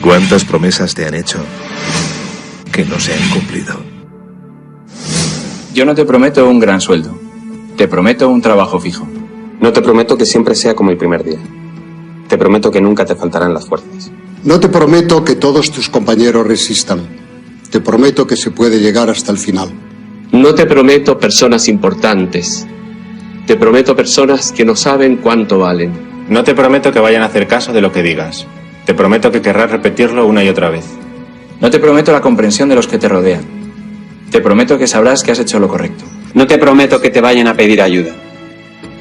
¿Cuántas promesas te han hecho que no se han cumplido? Yo no te prometo un gran sueldo. Te prometo un trabajo fijo. No te prometo que siempre sea como el primer día. Te prometo que nunca te faltarán las fuerzas. No te prometo que todos tus compañeros resistan. Te prometo que se puede llegar hasta el final. No te prometo personas importantes. Te prometo personas que no saben cuánto valen. No te prometo que vayan a hacer caso de lo que digas. Te prometo que querrás repetirlo una y otra vez. No te prometo la comprensión de los que te rodean. Te prometo que sabrás que has hecho lo correcto. No te prometo que te vayan a pedir ayuda.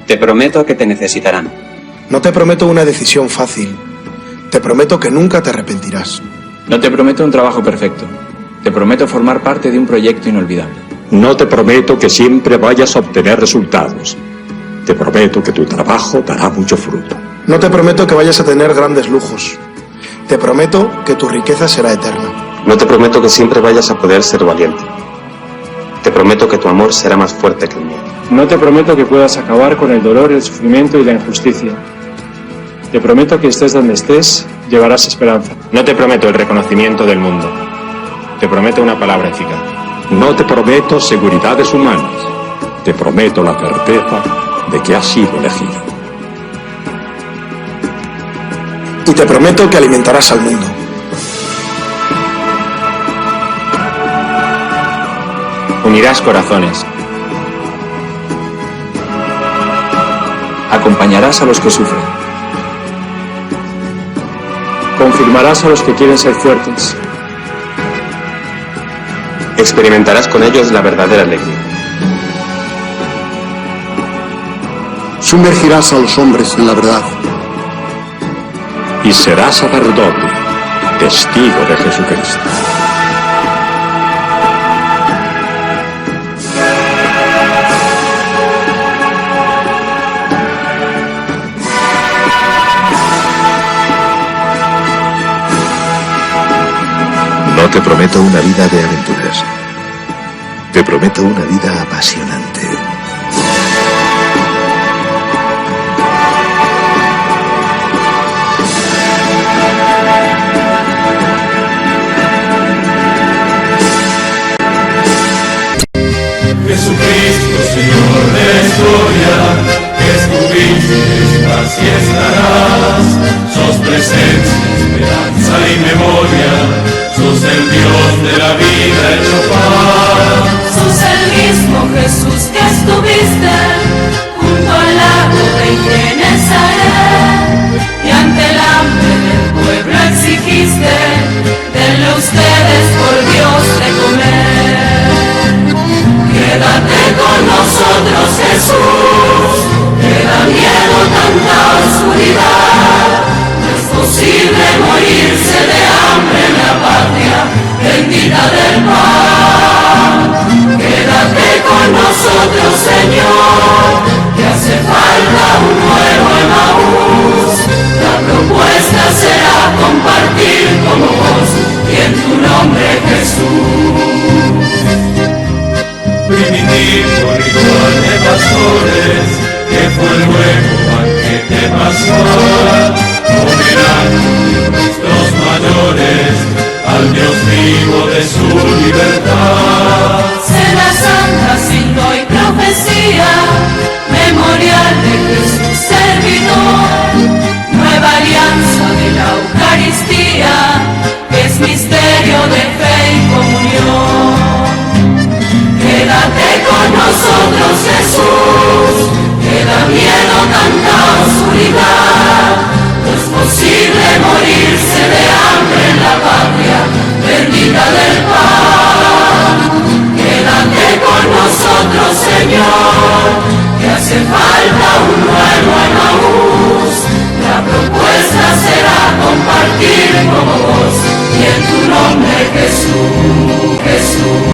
Te prometo que te necesitarán. No te prometo una decisión fácil. Te prometo que nunca te arrepentirás. No te prometo un trabajo perfecto. Te prometo formar parte de un proyecto inolvidable. No te prometo que siempre vayas a obtener resultados. Te prometo que tu trabajo dará mucho fruto. No te prometo que vayas a tener grandes lujos. Te prometo que tu riqueza será eterna. No te prometo que siempre vayas a poder ser valiente. Te prometo que tu amor será más fuerte que el mío. No te prometo que puedas acabar con el dolor, el sufrimiento y la injusticia. Te prometo que estés donde estés, llevarás esperanza. No te prometo el reconocimiento del mundo. Te prometo una palabra eficaz. No te prometo seguridades humanas. Te prometo la certeza de que has sido elegido. Y te prometo que alimentarás al mundo. Unirás corazones. Acompañarás a los que sufren. Confirmarás a los que quieren ser fuertes. Experimentarás con ellos la verdadera alegría. Sumergirás a los hombres en la verdad. Y serás sacerdote, testigo de Jesucristo. No te prometo una vida de aventuras. Te prometo una vida apasionante. Jesucristo, Señor de la historia, que estuviste, estás y estarás. Sos presencia, esperanza y memoria. Sos el Dios de la vida hecho paz. Sos el mismo Jesús que estuviste junto al lago de Genesaret, y ante el hambre del pueblo exigiste, denle ustedes por Dios de comer. Quédate con nosotros, Jesús, que da miedo tanta oscuridad. No es posible morirse de hambre en la patria bendita del pan. Quédate con nosotros, Señor, que hace falta un nuevo Emaús. La propuesta será compartir como vos y en tu nombre, Jesús. Primitivo ritual de pastores, que fue luego banquete pascual, homenaje de nuestros mayores al Dios vivo de su libertad. Cena santa, signo y profecía, memorial de Jesús servidor, nueva alianza de la Eucaristía, que es misterio de fe y comunión. Quédate con nosotros, Jesús, que da miedo tanta oscuridad. No es posible morirse de hambre en la patria bendita del pan. Quédate con nosotros, Señor, que hace falta un nuevo Emaús. La propuesta será compartir como vos y en tu nombre, Jesús, Jesús.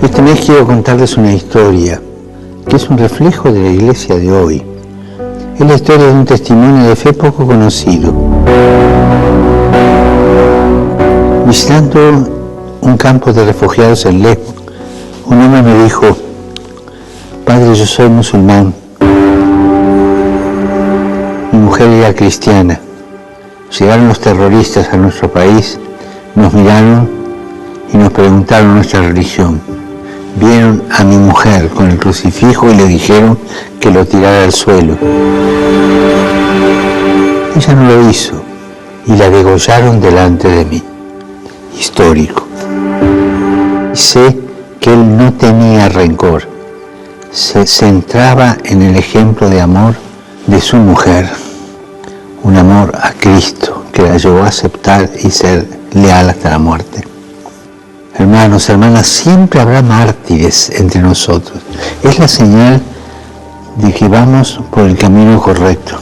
Este mes quiero contarles una historia que es un reflejo de la iglesia de hoy. Es la historia de un testimonio de fe poco conocido. Visitando un campo de refugiados en Lesbos, un hombre me dijo: Padre, yo soy musulmán, mujer era cristiana. Llegaron los terroristas a nuestro país, nos miraron y nos preguntaron nuestra religión. Vieron a mi mujer con el crucifijo y le dijeron que lo tirara al suelo. Ella no lo hizo y la degollaron delante de mí. Histórico. Sé que él no tenía rencor. Se centraba en el ejemplo de amor de su mujer. Un amor a Cristo que la llevó a aceptar y ser leal hasta la muerte. Hermanos, hermanas, siempre habrá mártires entre nosotros. Es la señal de que vamos por el camino correcto.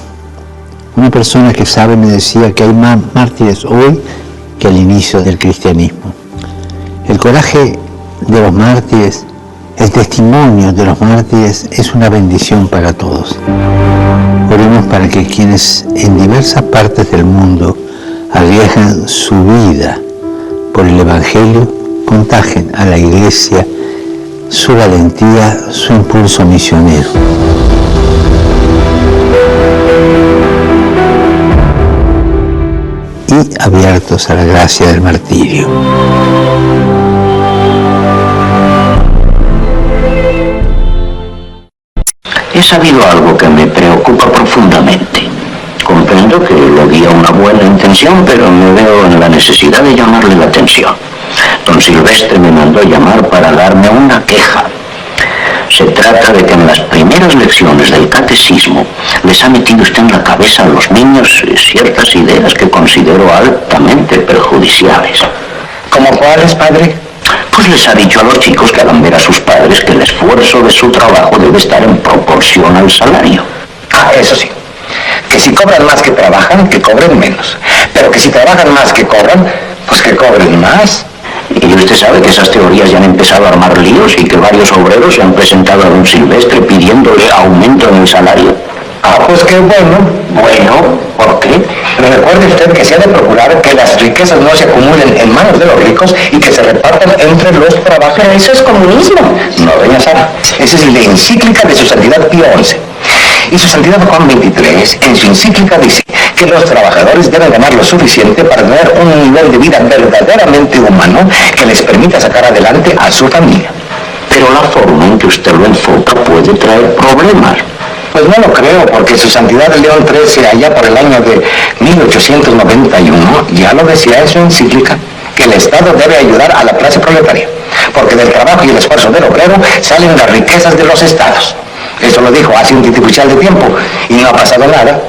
Una persona que sabe me decía que hay más mártires hoy que al inicio del cristianismo. El coraje de los mártires, el testimonio de los mártires es una bendición para todos. Oremos para que quienes en diversas partes del mundo arriesgan su vida por el Evangelio contagien a la Iglesia su valentía, su impulso misionero. Y abiertos a la gracia del martirio. He sabido algo que me preocupa profundamente. Comprendo que lo guía una buena intención, pero me veo en la necesidad de llamarle la atención. Don Silvestre me mandó llamar para darme una queja. Se trata de que en las primeras lecciones del catecismo les ha metido usted en la cabeza a los niños ciertas ideas que considero altamente perjudiciales. ¿Cómo cuáles, padre? Pues les ha dicho a los chicos que hagan ver a sus padres que el esfuerzo de su trabajo debe estar en proporción al salario. Ah, eso sí. Que si cobran más que trabajan, que cobren menos. Pero que si trabajan más que cobran, pues que cobren más. Y usted sabe que esas teorías ya han empezado a armar líos y que varios obreros se han presentado a don Silvestre pidiéndole aumento en el salario. Ah, pues qué bueno. Bueno, ¿por qué? Pero recuerde usted que se ha de procurar que las riquezas no se acumulen en manos de los ricos y que se repartan entre los trabajadores. Pero eso es comunismo. No, doña Sara. Esa es la encíclica de su santidad Pío XI. Y su santidad Juan XXIII, en su encíclica, dice que los trabajadores deben ganar lo suficiente para tener un nivel de vida verdaderamente humano que les permita sacar adelante a su familia. Pero la forma en que usted lo enfoca puede traer problemas. Pues no lo creo, porque su santidad León XIII, allá por el año de 1891, ya lo decía en su encíclica, que el Estado debe ayudar a la clase proletaria, porque del trabajo y el esfuerzo del obrero salen las riquezas de los estados. Eso lo dijo hace un titipuchal de tiempo y no ha pasado nada.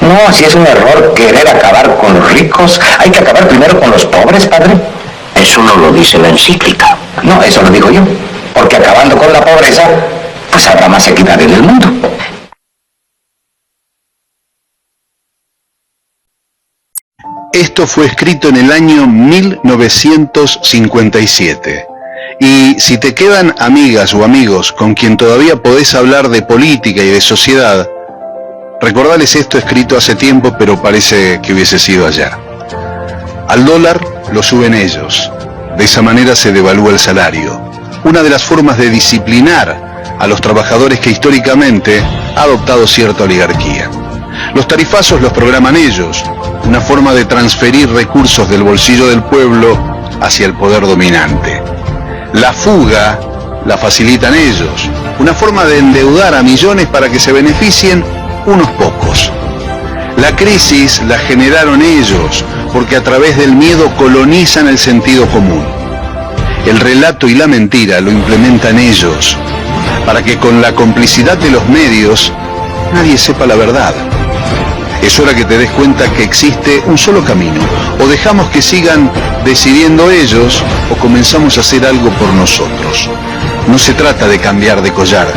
No, si es un error querer acabar con los ricos, hay que acabar primero con los pobres, padre. Eso no lo dice la encíclica. No, eso lo digo yo, porque acabando con la pobreza, pues habrá más equidad en el mundo. Esto fue escrito en el año 1957. Y si te quedan amigas o amigos con quien todavía podés hablar de política y de sociedad, recordales esto escrito hace tiempo, pero parece que hubiese sido ayer. Al dólar lo suben ellos. De esa manera se devalúa el salario. Una de las formas de disciplinar a los trabajadores que históricamente ha adoptado cierta oligarquía. Los tarifazos los programan ellos. Una forma de transferir recursos del bolsillo del pueblo hacia el poder dominante. La fuga la facilitan ellos, una forma de endeudar a millones para que se beneficien unos pocos. La crisis la generaron ellos, porque a través del miedo colonizan el sentido común. El relato y la mentira lo implementan ellos, para que con la complicidad de los medios nadie sepa la verdad. Es hora que te des cuenta que existe un solo camino. O dejamos que sigan decidiendo ellos, o comenzamos a hacer algo por nosotros. No se trata de cambiar de collar,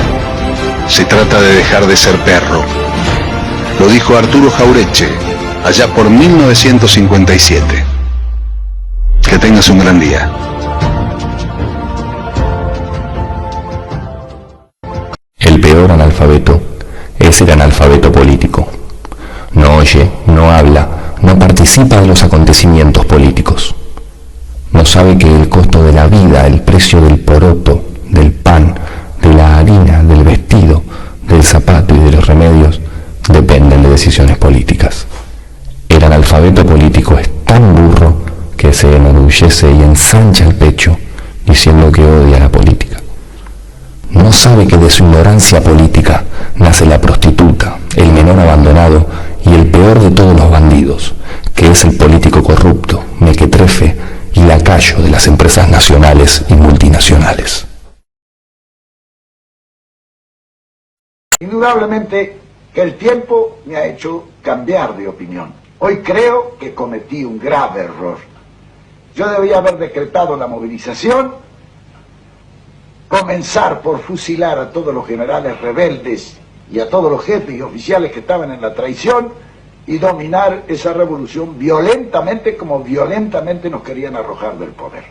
se trata de dejar de ser perro. Lo dijo Arturo Jauretche, allá por 1957. Que tengas un gran día. El peor analfabeto es el analfabeto político. No oye, no habla, no participa de los acontecimientos políticos. No sabe que el costo de la vida, el precio del poroto, del pan, de la harina, del vestido, del zapato y de los remedios dependen de decisiones políticas. enorgullece y ensancha el pecho diciendo que odia la política. No sabe que de su ignorancia política nace la prostituta, el menor abandonado y el peor de todos los bandidos, que es el político corrupto, mequetrefe y lacayo de las empresas nacionales y multinacionales. Indudablemente que el tiempo me ha hecho cambiar de opinión. Hoy creo que cometí un grave error. Yo debía haber decretado la movilización, comenzar por fusilar a todos los generales rebeldes y a todos los jefes y oficiales que estaban en la traición y dominar esa revolución violentamente como violentamente nos querían arrojar del poder.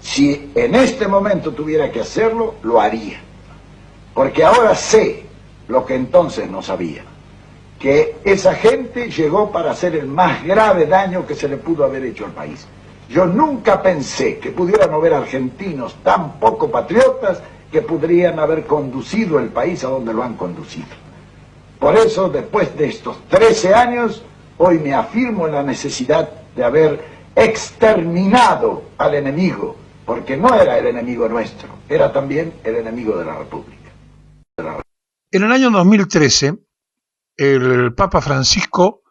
Si en este momento tuviera que hacerlo, lo haría. Porque ahora sé lo que entonces no sabía, que esa gente llegó para hacer el más grave daño que se le pudo haber hecho al país. Yo nunca pensé que pudieran haber argentinos tan poco patriotas que podrían haber conducido el país a donde lo han conducido. Por eso, después de estos 13 años, hoy me afirmo en la necesidad de haber exterminado al enemigo, porque no era el enemigo nuestro, era también el enemigo de la República. En el año 2013, el Papa Francisco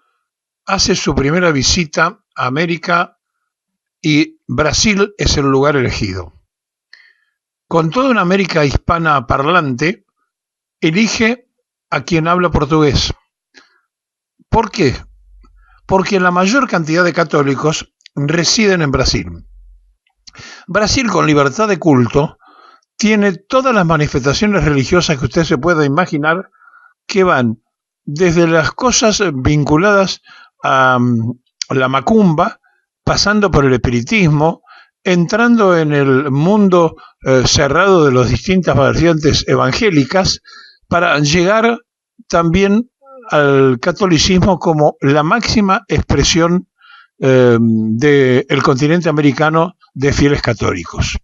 hace su primera visita a América y Brasil es el lugar elegido. Con toda una América hispana parlante, elige a quien habla portugués. ¿Por qué? Porque la mayor cantidad de católicos residen en Brasil. Brasil, con libertad de culto, tiene todas las manifestaciones religiosas que usted se pueda imaginar, que van desde las cosas vinculadas a la macumba, pasando por el espiritismo, entrando en el mundo cerrado de las distintas variantes evangélicas, para llegar también al catolicismo como la máxima expresión del continente americano de fieles católicos.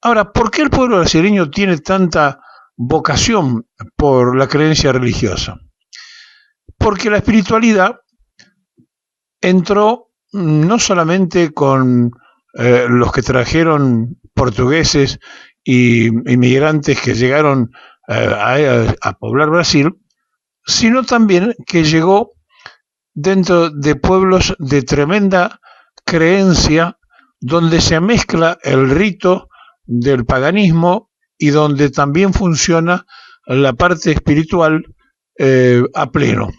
Ahora, ¿por qué el pueblo brasileño tiene tanta vocación por la creencia religiosa? Porque la espiritualidad entró no solamente con los que trajeron portugueses y inmigrantes que llegaron a poblar Brasil, sino también que llegó dentro de pueblos de tremenda creencia, donde se mezcla el rito del paganismo y donde también funciona la parte espiritual a pleno.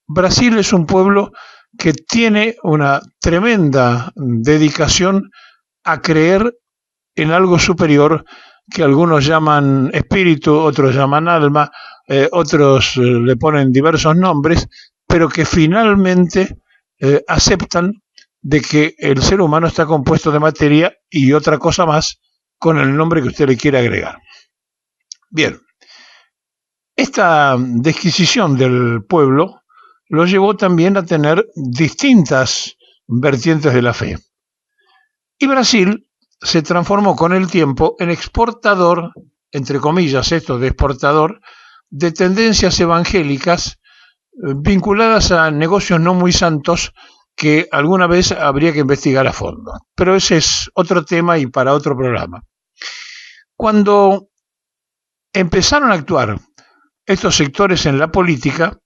Brasil es un pueblo que tiene una tremenda dedicación a creer en algo superior que algunos llaman espíritu, otros llaman alma, otros le ponen diversos nombres, pero que finalmente aceptan de que el ser humano está compuesto de materia y otra cosa más con el nombre que usted le quiera agregar. Bien, esta disquisición del pueblo lo llevó también a tener distintas vertientes de la fe. Y Brasil se transformó con el tiempo en exportador, entre comillas esto de exportador, de tendencias evangélicas vinculadas a negocios no muy santos que alguna vez habría que investigar a fondo. Pero ese es otro tema y para otro programa. Cuando empezaron a actuar estos sectores en la política,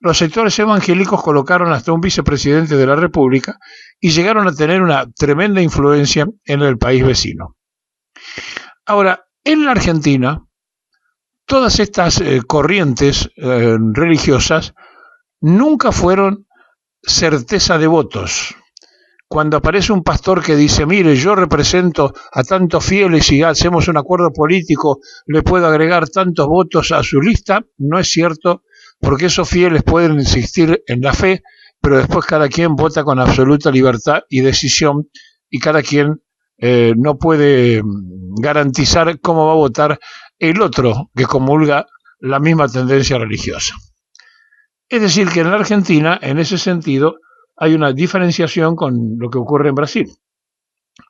los sectores evangélicos colocaron hasta un vicepresidente de la República y llegaron a tener una tremenda influencia en el país vecino. Ahora, en la Argentina, todas estas corrientes religiosas nunca fueron certeza de votos. Cuando aparece un pastor que dice, mire, yo represento a tantos fieles y hacemos un acuerdo político, le puedo agregar tantos votos a su lista, no es cierto, porque esos fieles pueden insistir en la fe, pero después cada quien vota con absoluta libertad y decisión, y cada quien no puede garantizar cómo va a votar el otro que comulga la misma tendencia religiosa. Es decir, que en la Argentina, en ese sentido, hay una diferenciación con lo que ocurre en Brasil.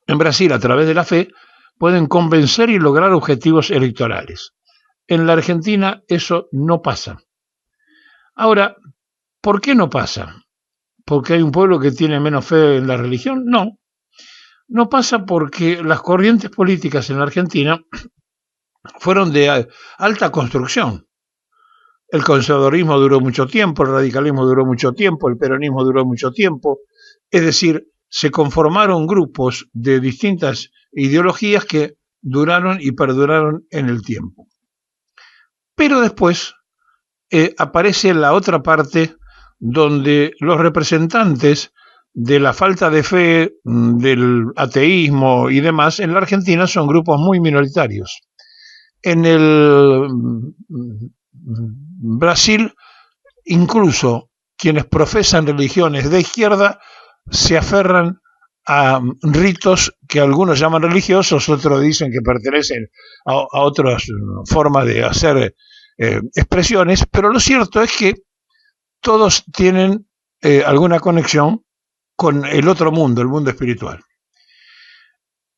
En Brasil, a través de la fe, pueden convencer y lograr objetivos electorales. En la Argentina eso no pasa. Ahora, ¿por qué no pasa? ¿Porque hay un pueblo que tiene menos fe en la religión? No. No pasa porque las corrientes políticas en la Argentina fueron de alta construcción. El conservadurismo duró mucho tiempo, el radicalismo duró mucho tiempo, el peronismo duró mucho tiempo. Es decir, se conformaron grupos de distintas ideologías que duraron y perduraron en el tiempo. Pero después aparece la otra parte donde los representantes de la falta de fe, del ateísmo y demás en la Argentina son grupos muy minoritarios. En el Brasil, incluso quienes profesan religiones de izquierda se aferran a ritos que algunos llaman religiosos, otros dicen que pertenecen a otras formas de hacer expresiones, pero lo cierto es que todos tienen alguna conexión con el otro mundo, el mundo espiritual.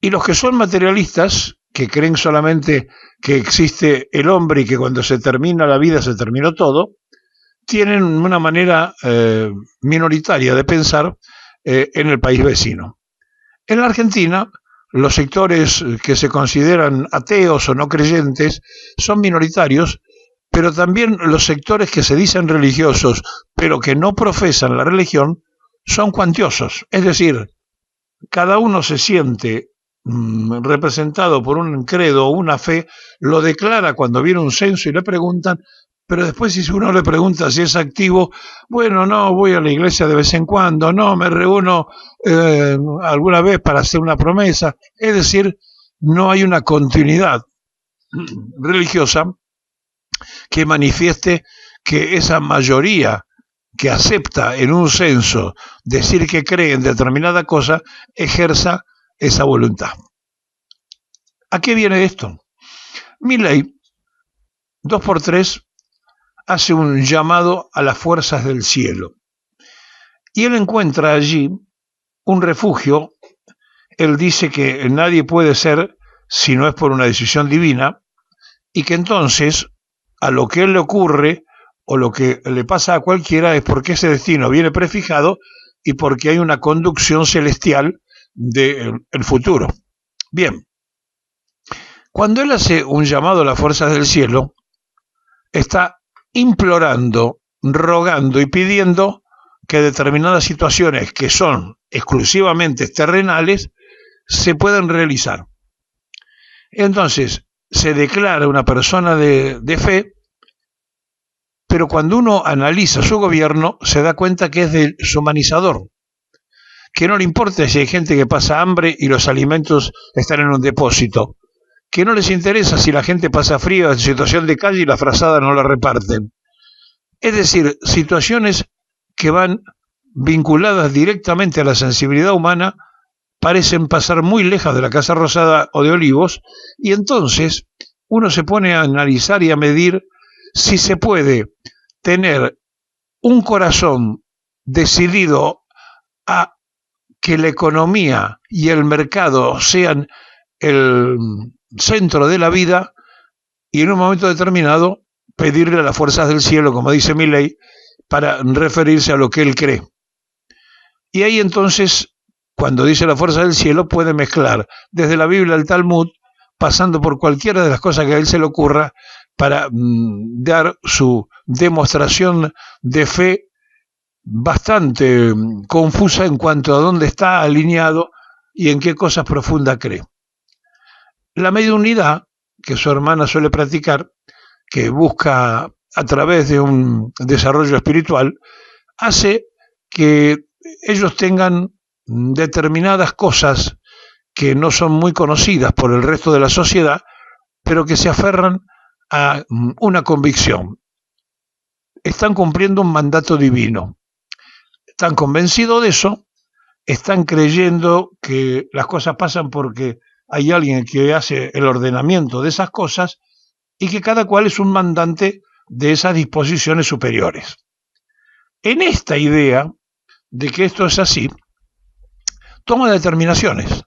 Y los que son materialistas, que creen solamente que existe el hombre y que cuando se termina la vida se terminó todo, tienen una manera minoritaria de pensar en el país vecino. En la Argentina, los sectores que se consideran ateos o no creyentes son minoritarios, pero también los sectores que se dicen religiosos, pero que no profesan la religión, son cuantiosos. Es decir, cada uno se siente representado por un credo o una fe, lo declara cuando viene un censo y le preguntan, pero después si uno le pregunta si es activo, bueno, no, voy a la iglesia de vez en cuando, no, me reúno alguna vez para hacer una promesa. Es decir, no hay una continuidad religiosa que manifieste que esa mayoría que acepta en un censo decir que cree en determinada cosa, ejerza esa voluntad. ¿A qué viene esto? Milei, 2x3, hace un llamado a las fuerzas del cielo. Y él encuentra allí un refugio. Él dice que nadie puede ser si no es por una decisión divina, y que entonces a lo que él le ocurre o lo que le pasa a cualquiera es porque ese destino viene prefijado y porque hay una conducción celestial del futuro. Bien, cuando él hace un llamado a las fuerzas del cielo, está implorando, rogando y pidiendo que determinadas situaciones que son exclusivamente terrenales se puedan realizar. Entonces, se declara una persona de fe, pero cuando uno analiza su gobierno se da cuenta que es deshumanizador, que no le importa si hay gente que pasa hambre y los alimentos están en un depósito, que no les interesa si la gente pasa frío en situación de calle y la frazada no la reparten. Es decir, situaciones que van vinculadas directamente a la sensibilidad humana parecen pasar muy lejos de la Casa Rosada o de Olivos, y entonces uno se pone a analizar y a medir si se puede tener un corazón decidido a que la economía y el mercado sean el centro de la vida y en un momento determinado pedirle a las fuerzas del cielo, como dice Milei, para referirse a lo que él cree. Y ahí entonces, cuando dice la fuerza del cielo, puede mezclar desde la Biblia al Talmud, pasando por cualquiera de las cosas que a él se le ocurra, para dar su demostración de fe bastante confusa en cuanto a dónde está alineado y en qué cosas profundas cree. La mediunidad, que su hermana suele practicar, que busca a través de un desarrollo espiritual, hace que ellos tengan determinadas cosas que no son muy conocidas por el resto de la sociedad, pero que se aferran a una convicción. Están cumpliendo un mandato divino. Están convencidos de eso, están creyendo que las cosas pasan porque hay alguien que hace el ordenamiento de esas cosas y que cada cual es un mandante de esas disposiciones superiores. En esta idea de que esto es así, toma determinaciones.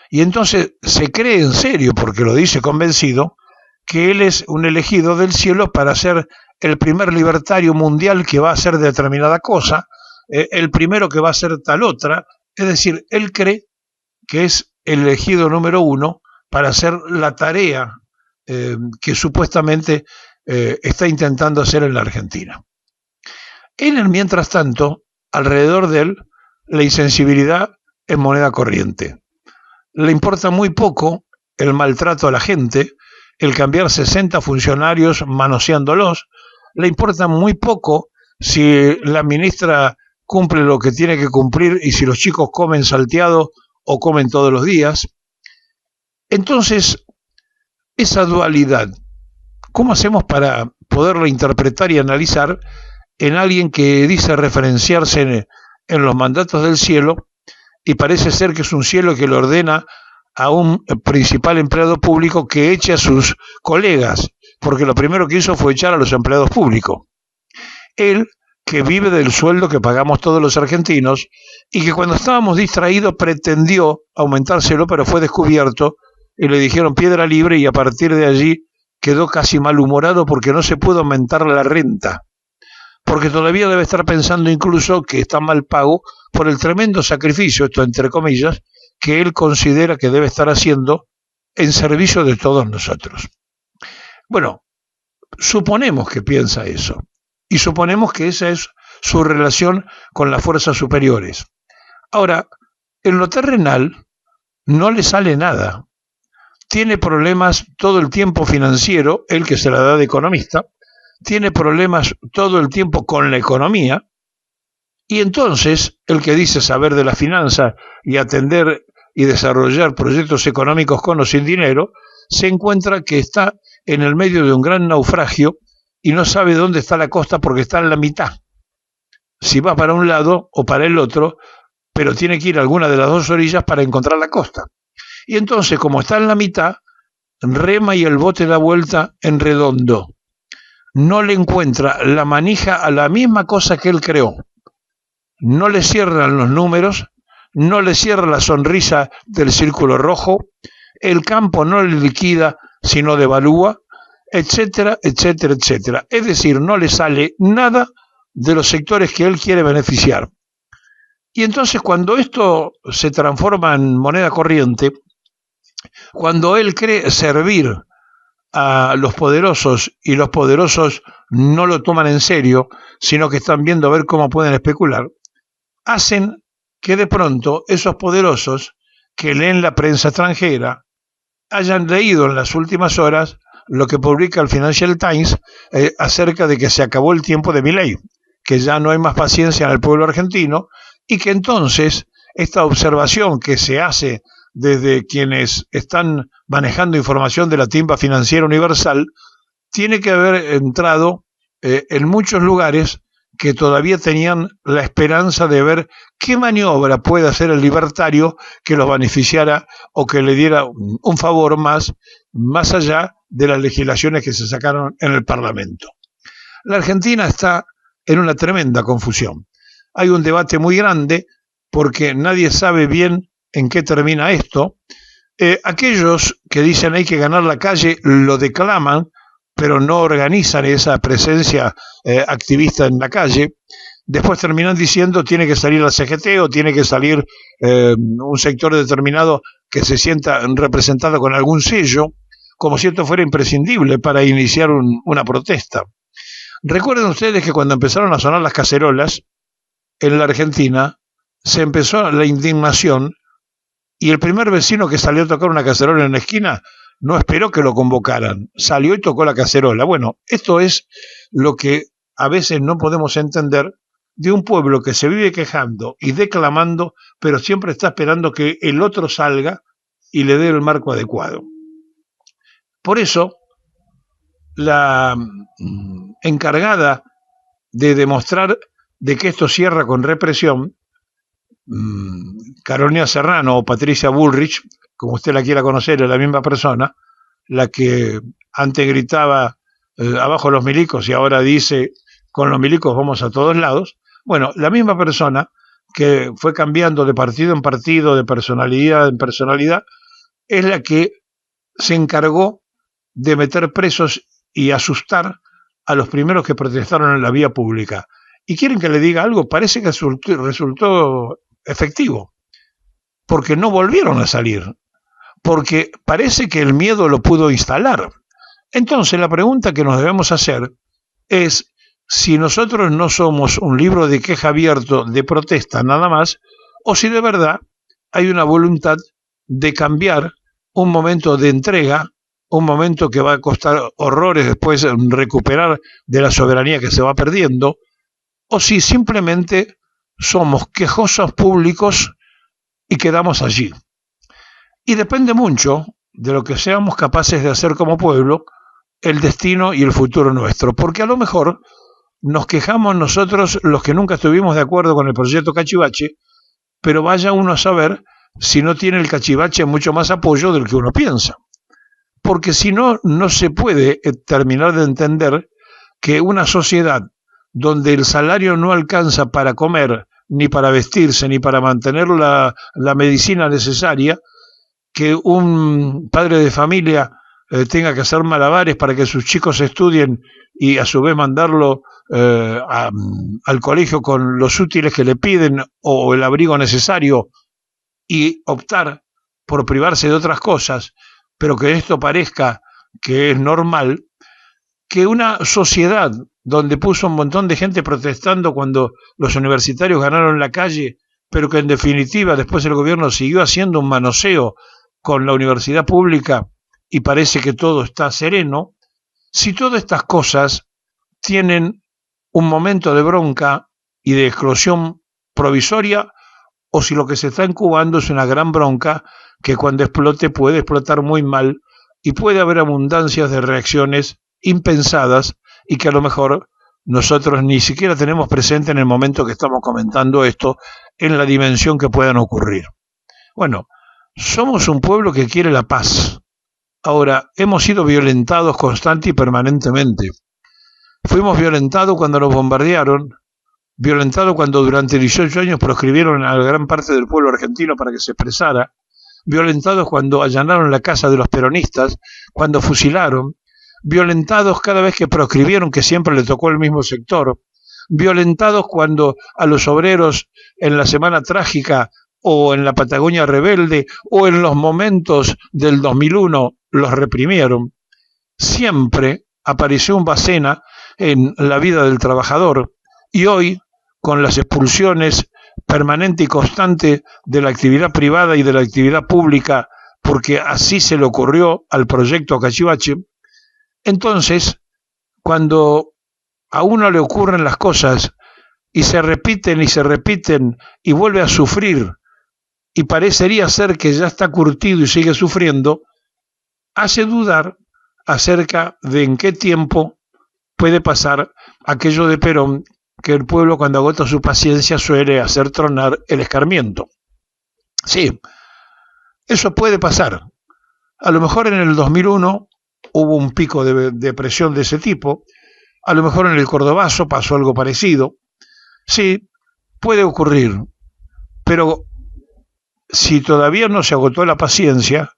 Y entonces se cree en serio, porque lo dice convencido, que él es un elegido del cielo para ser el primer libertario mundial que va a hacer determinada cosa, el primero que va a hacer tal otra. Es decir, él cree que es el elegido número 1 para hacer la tarea que supuestamente está intentando hacer en la Argentina. En el mientras tanto, alrededor de él, la insensibilidad es moneda corriente. Le importa muy poco el maltrato a la gente, el cambiar 60 funcionarios manoseándolos, le importa muy poco si la ministra cumple lo que tiene que cumplir y si los chicos comen salteado o comen todos los días. Entonces, esa dualidad, ¿cómo hacemos para poderla interpretar y analizar en alguien que dice referenciarse en los mandatos del cielo y parece ser que es un cielo que le ordena a un principal empleado público que eche a sus colegas, porque lo primero que hizo fue echar a los empleados públicos? Él, que vive del sueldo que pagamos todos los argentinos y que cuando estábamos distraídos pretendió aumentárselo, pero fue descubierto y le dijeron piedra libre, y a partir de allí quedó casi malhumorado porque no se pudo aumentar la renta, porque todavía debe estar pensando incluso que está mal pago por el tremendo sacrificio, esto entre comillas, que él considera que debe estar haciendo en servicio de todos nosotros. Bueno, suponemos que piensa eso, y suponemos que esa es su relación con las fuerzas superiores. Ahora, en lo terrenal no le sale nada. Tiene problemas todo el tiempo financiero, él que se la da de economista, tiene problemas todo el tiempo con la economía, y entonces el que dice saber de la finanza y atender y desarrollar proyectos económicos con o sin dinero, se encuentra que está en el medio de un gran naufragio y no sabe dónde está la costa porque está en la mitad. Si va para un lado o para el otro, pero tiene que ir a alguna de las dos orillas para encontrar la costa. Y entonces, como está en la mitad, rema y el bote da vuelta en redondo. No le encuentra la manija a la misma cosa que él creó. No le cierran los números, no le cierra la sonrisa del círculo rojo, el campo no le liquida, sino devalúa, etcétera, etcétera, etcétera. Es decir, no le sale nada de los sectores que él quiere beneficiar. Y entonces, cuando esto se transforma en moneda corriente, cuando él cree servir a los poderosos y los poderosos no lo toman en serio, sino que están viendo a ver cómo pueden especular, hacen que de pronto esos poderosos que leen la prensa extranjera hayan leído en las últimas horas lo que publica el Financial Times acerca de que se acabó el tiempo de Milei, que ya no hay más paciencia en el pueblo argentino, y que entonces esta observación que se hace desde quienes están manejando información de la timba financiera universal tiene que haber entrado en muchos lugares que todavía tenían la esperanza de ver qué maniobra puede hacer el libertario que los beneficiara o que le diera un favor más allá de las legislaciones que se sacaron en el Parlamento. La Argentina está en una tremenda confusión. Hay un debate muy grande porque nadie sabe bien en qué termina esto. Aquellos que dicen hay que ganar la calle lo declaman, pero no organizan esa presencia activista en la calle. Después terminan diciendo tiene que salir la CGT o tiene que salir un sector determinado que se sienta representado con algún sello, como si esto fuera imprescindible para iniciar una protesta. Recuerden ustedes que cuando empezaron a sonar las cacerolas en la Argentina, se empezó la indignación y el primer vecino que salió a tocar una cacerola en la esquina no esperó que lo convocaran, salió y tocó la cacerola. Bueno, esto es lo que a veces no podemos entender de un pueblo que se vive quejando y declamando, pero siempre está esperando que el otro salga y le dé el marco adecuado. Por eso, la encargada de demostrar de que esto cierra con represión, Carolina Serrano o Patricia Bullrich, como usted la quiera conocer, es la misma persona, la que antes gritaba abajo los milicos y ahora dice con los milicos vamos a todos lados. Bueno, la misma persona que fue cambiando de partido en partido, de personalidad en personalidad, es la que se encargó de meter presos y asustar a los primeros que protestaron en la vía pública. ¿Y quieren que le diga algo? Parece que resultó efectivo. porque no volvieron a salir, porque parece que el miedo lo pudo instalar. Entonces la pregunta que nos debemos hacer es si nosotros no somos un libro de queja abierto, de protesta nada más, o si de verdad hay una voluntad de cambiar un momento de entrega, un momento que va a costar horrores después recuperar de la soberanía que se va perdiendo, o si simplemente somos quejosos públicos y quedamos allí. Y depende mucho de lo que seamos capaces de hacer como pueblo, el destino y el futuro nuestro, porque a lo mejor nos quejamos nosotros los que nunca estuvimos de acuerdo con el proyecto Cachivache, pero vaya uno a saber si no tiene el Cachivache mucho más apoyo del que uno piensa. Porque si no, no se puede terminar de entender que una sociedad donde el salario no alcanza para comer, ni para vestirse, ni para mantener la medicina necesaria, que un padre de familia tenga que hacer malabares para que sus chicos estudien y a su vez mandarlo al colegio con los útiles que le piden o el abrigo necesario y optar por privarse de otras cosas, pero que esto parezca que es normal, que una sociedad donde puso un montón de gente protestando cuando los universitarios ganaron la calle, pero que en definitiva después el gobierno siguió haciendo un manoseo con la universidad pública y parece que todo está sereno, si todas estas cosas tienen un momento de bronca y de explosión provisoria, o si lo que se está incubando es una gran bronca que cuando explote puede explotar muy mal y puede haber abundancias de reacciones impensadas y que a lo mejor nosotros ni siquiera tenemos presente en el momento que estamos comentando esto, en la dimensión que puedan ocurrir. Bueno, somos un pueblo que quiere la paz. Ahora, hemos sido violentados constante y permanentemente. Fuimos violentados cuando nos bombardearon, violentados cuando durante 18 años proscribieron a la gran parte del pueblo argentino para que se expresara, violentados cuando allanaron la casa de los peronistas, cuando fusilaron, violentados cada vez que proscribieron, que siempre le tocó el mismo sector, violentados cuando a los obreros en la Semana Trágica o en la Patagonia Rebelde o en los momentos del 2001 los reprimieron. Siempre apareció un Bacena en la vida del trabajador y hoy, con las expulsiones permanente y constante de la actividad privada y de la actividad pública, porque así se le ocurrió al proyecto Cachivache, entonces, cuando a uno le ocurren las cosas y se repiten y vuelve a sufrir y parecería ser que ya está curtido y sigue sufriendo, hace dudar acerca de en qué tiempo puede pasar aquello de Perón, que el pueblo cuando agota su paciencia suele hacer tronar el escarmiento. Sí, eso puede pasar. A lo mejor en el 2001 hubo un pico de depresión de ese tipo, a lo mejor en el Cordobazo pasó algo parecido. Sí, puede ocurrir, pero si todavía no se agotó la paciencia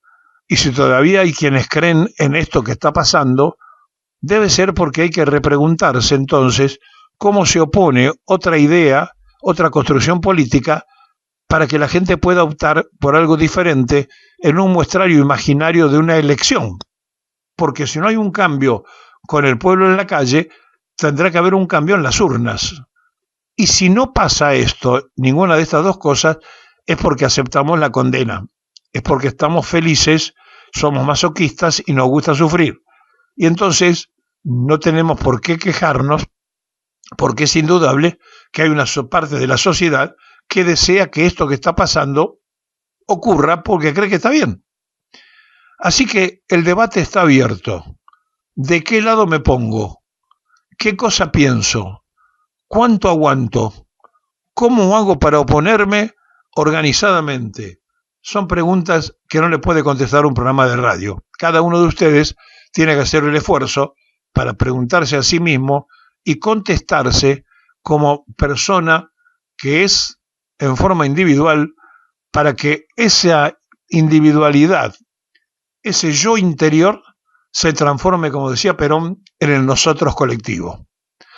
y si todavía hay quienes creen en esto que está pasando, debe ser porque hay que repreguntarse entonces cómo se opone otra idea, otra construcción política, para que la gente pueda optar por algo diferente en un muestrario imaginario de una elección. Porque si no hay un cambio con el pueblo en la calle, tendrá que haber un cambio en las urnas. Y si no pasa esto, ninguna de estas dos cosas, es porque aceptamos la condena, es porque estamos felices, somos masoquistas y nos gusta sufrir. Y entonces no tenemos por qué quejarnos, porque es indudable que hay una parte de la sociedad que desea que esto que está pasando ocurra porque cree que está bien. Así que el debate está abierto. ¿De qué lado me pongo? ¿Qué cosa pienso? ¿Cuánto aguanto? ¿Cómo hago para oponerme organizadamente? Son preguntas que no le puede contestar un programa de radio. Cada uno de ustedes tiene que hacer el esfuerzo para preguntarse a sí mismo y contestarse como persona que es en forma individual, para que esa individualidad, ese yo interior, se transforme, como decía Perón, en el nosotros colectivo.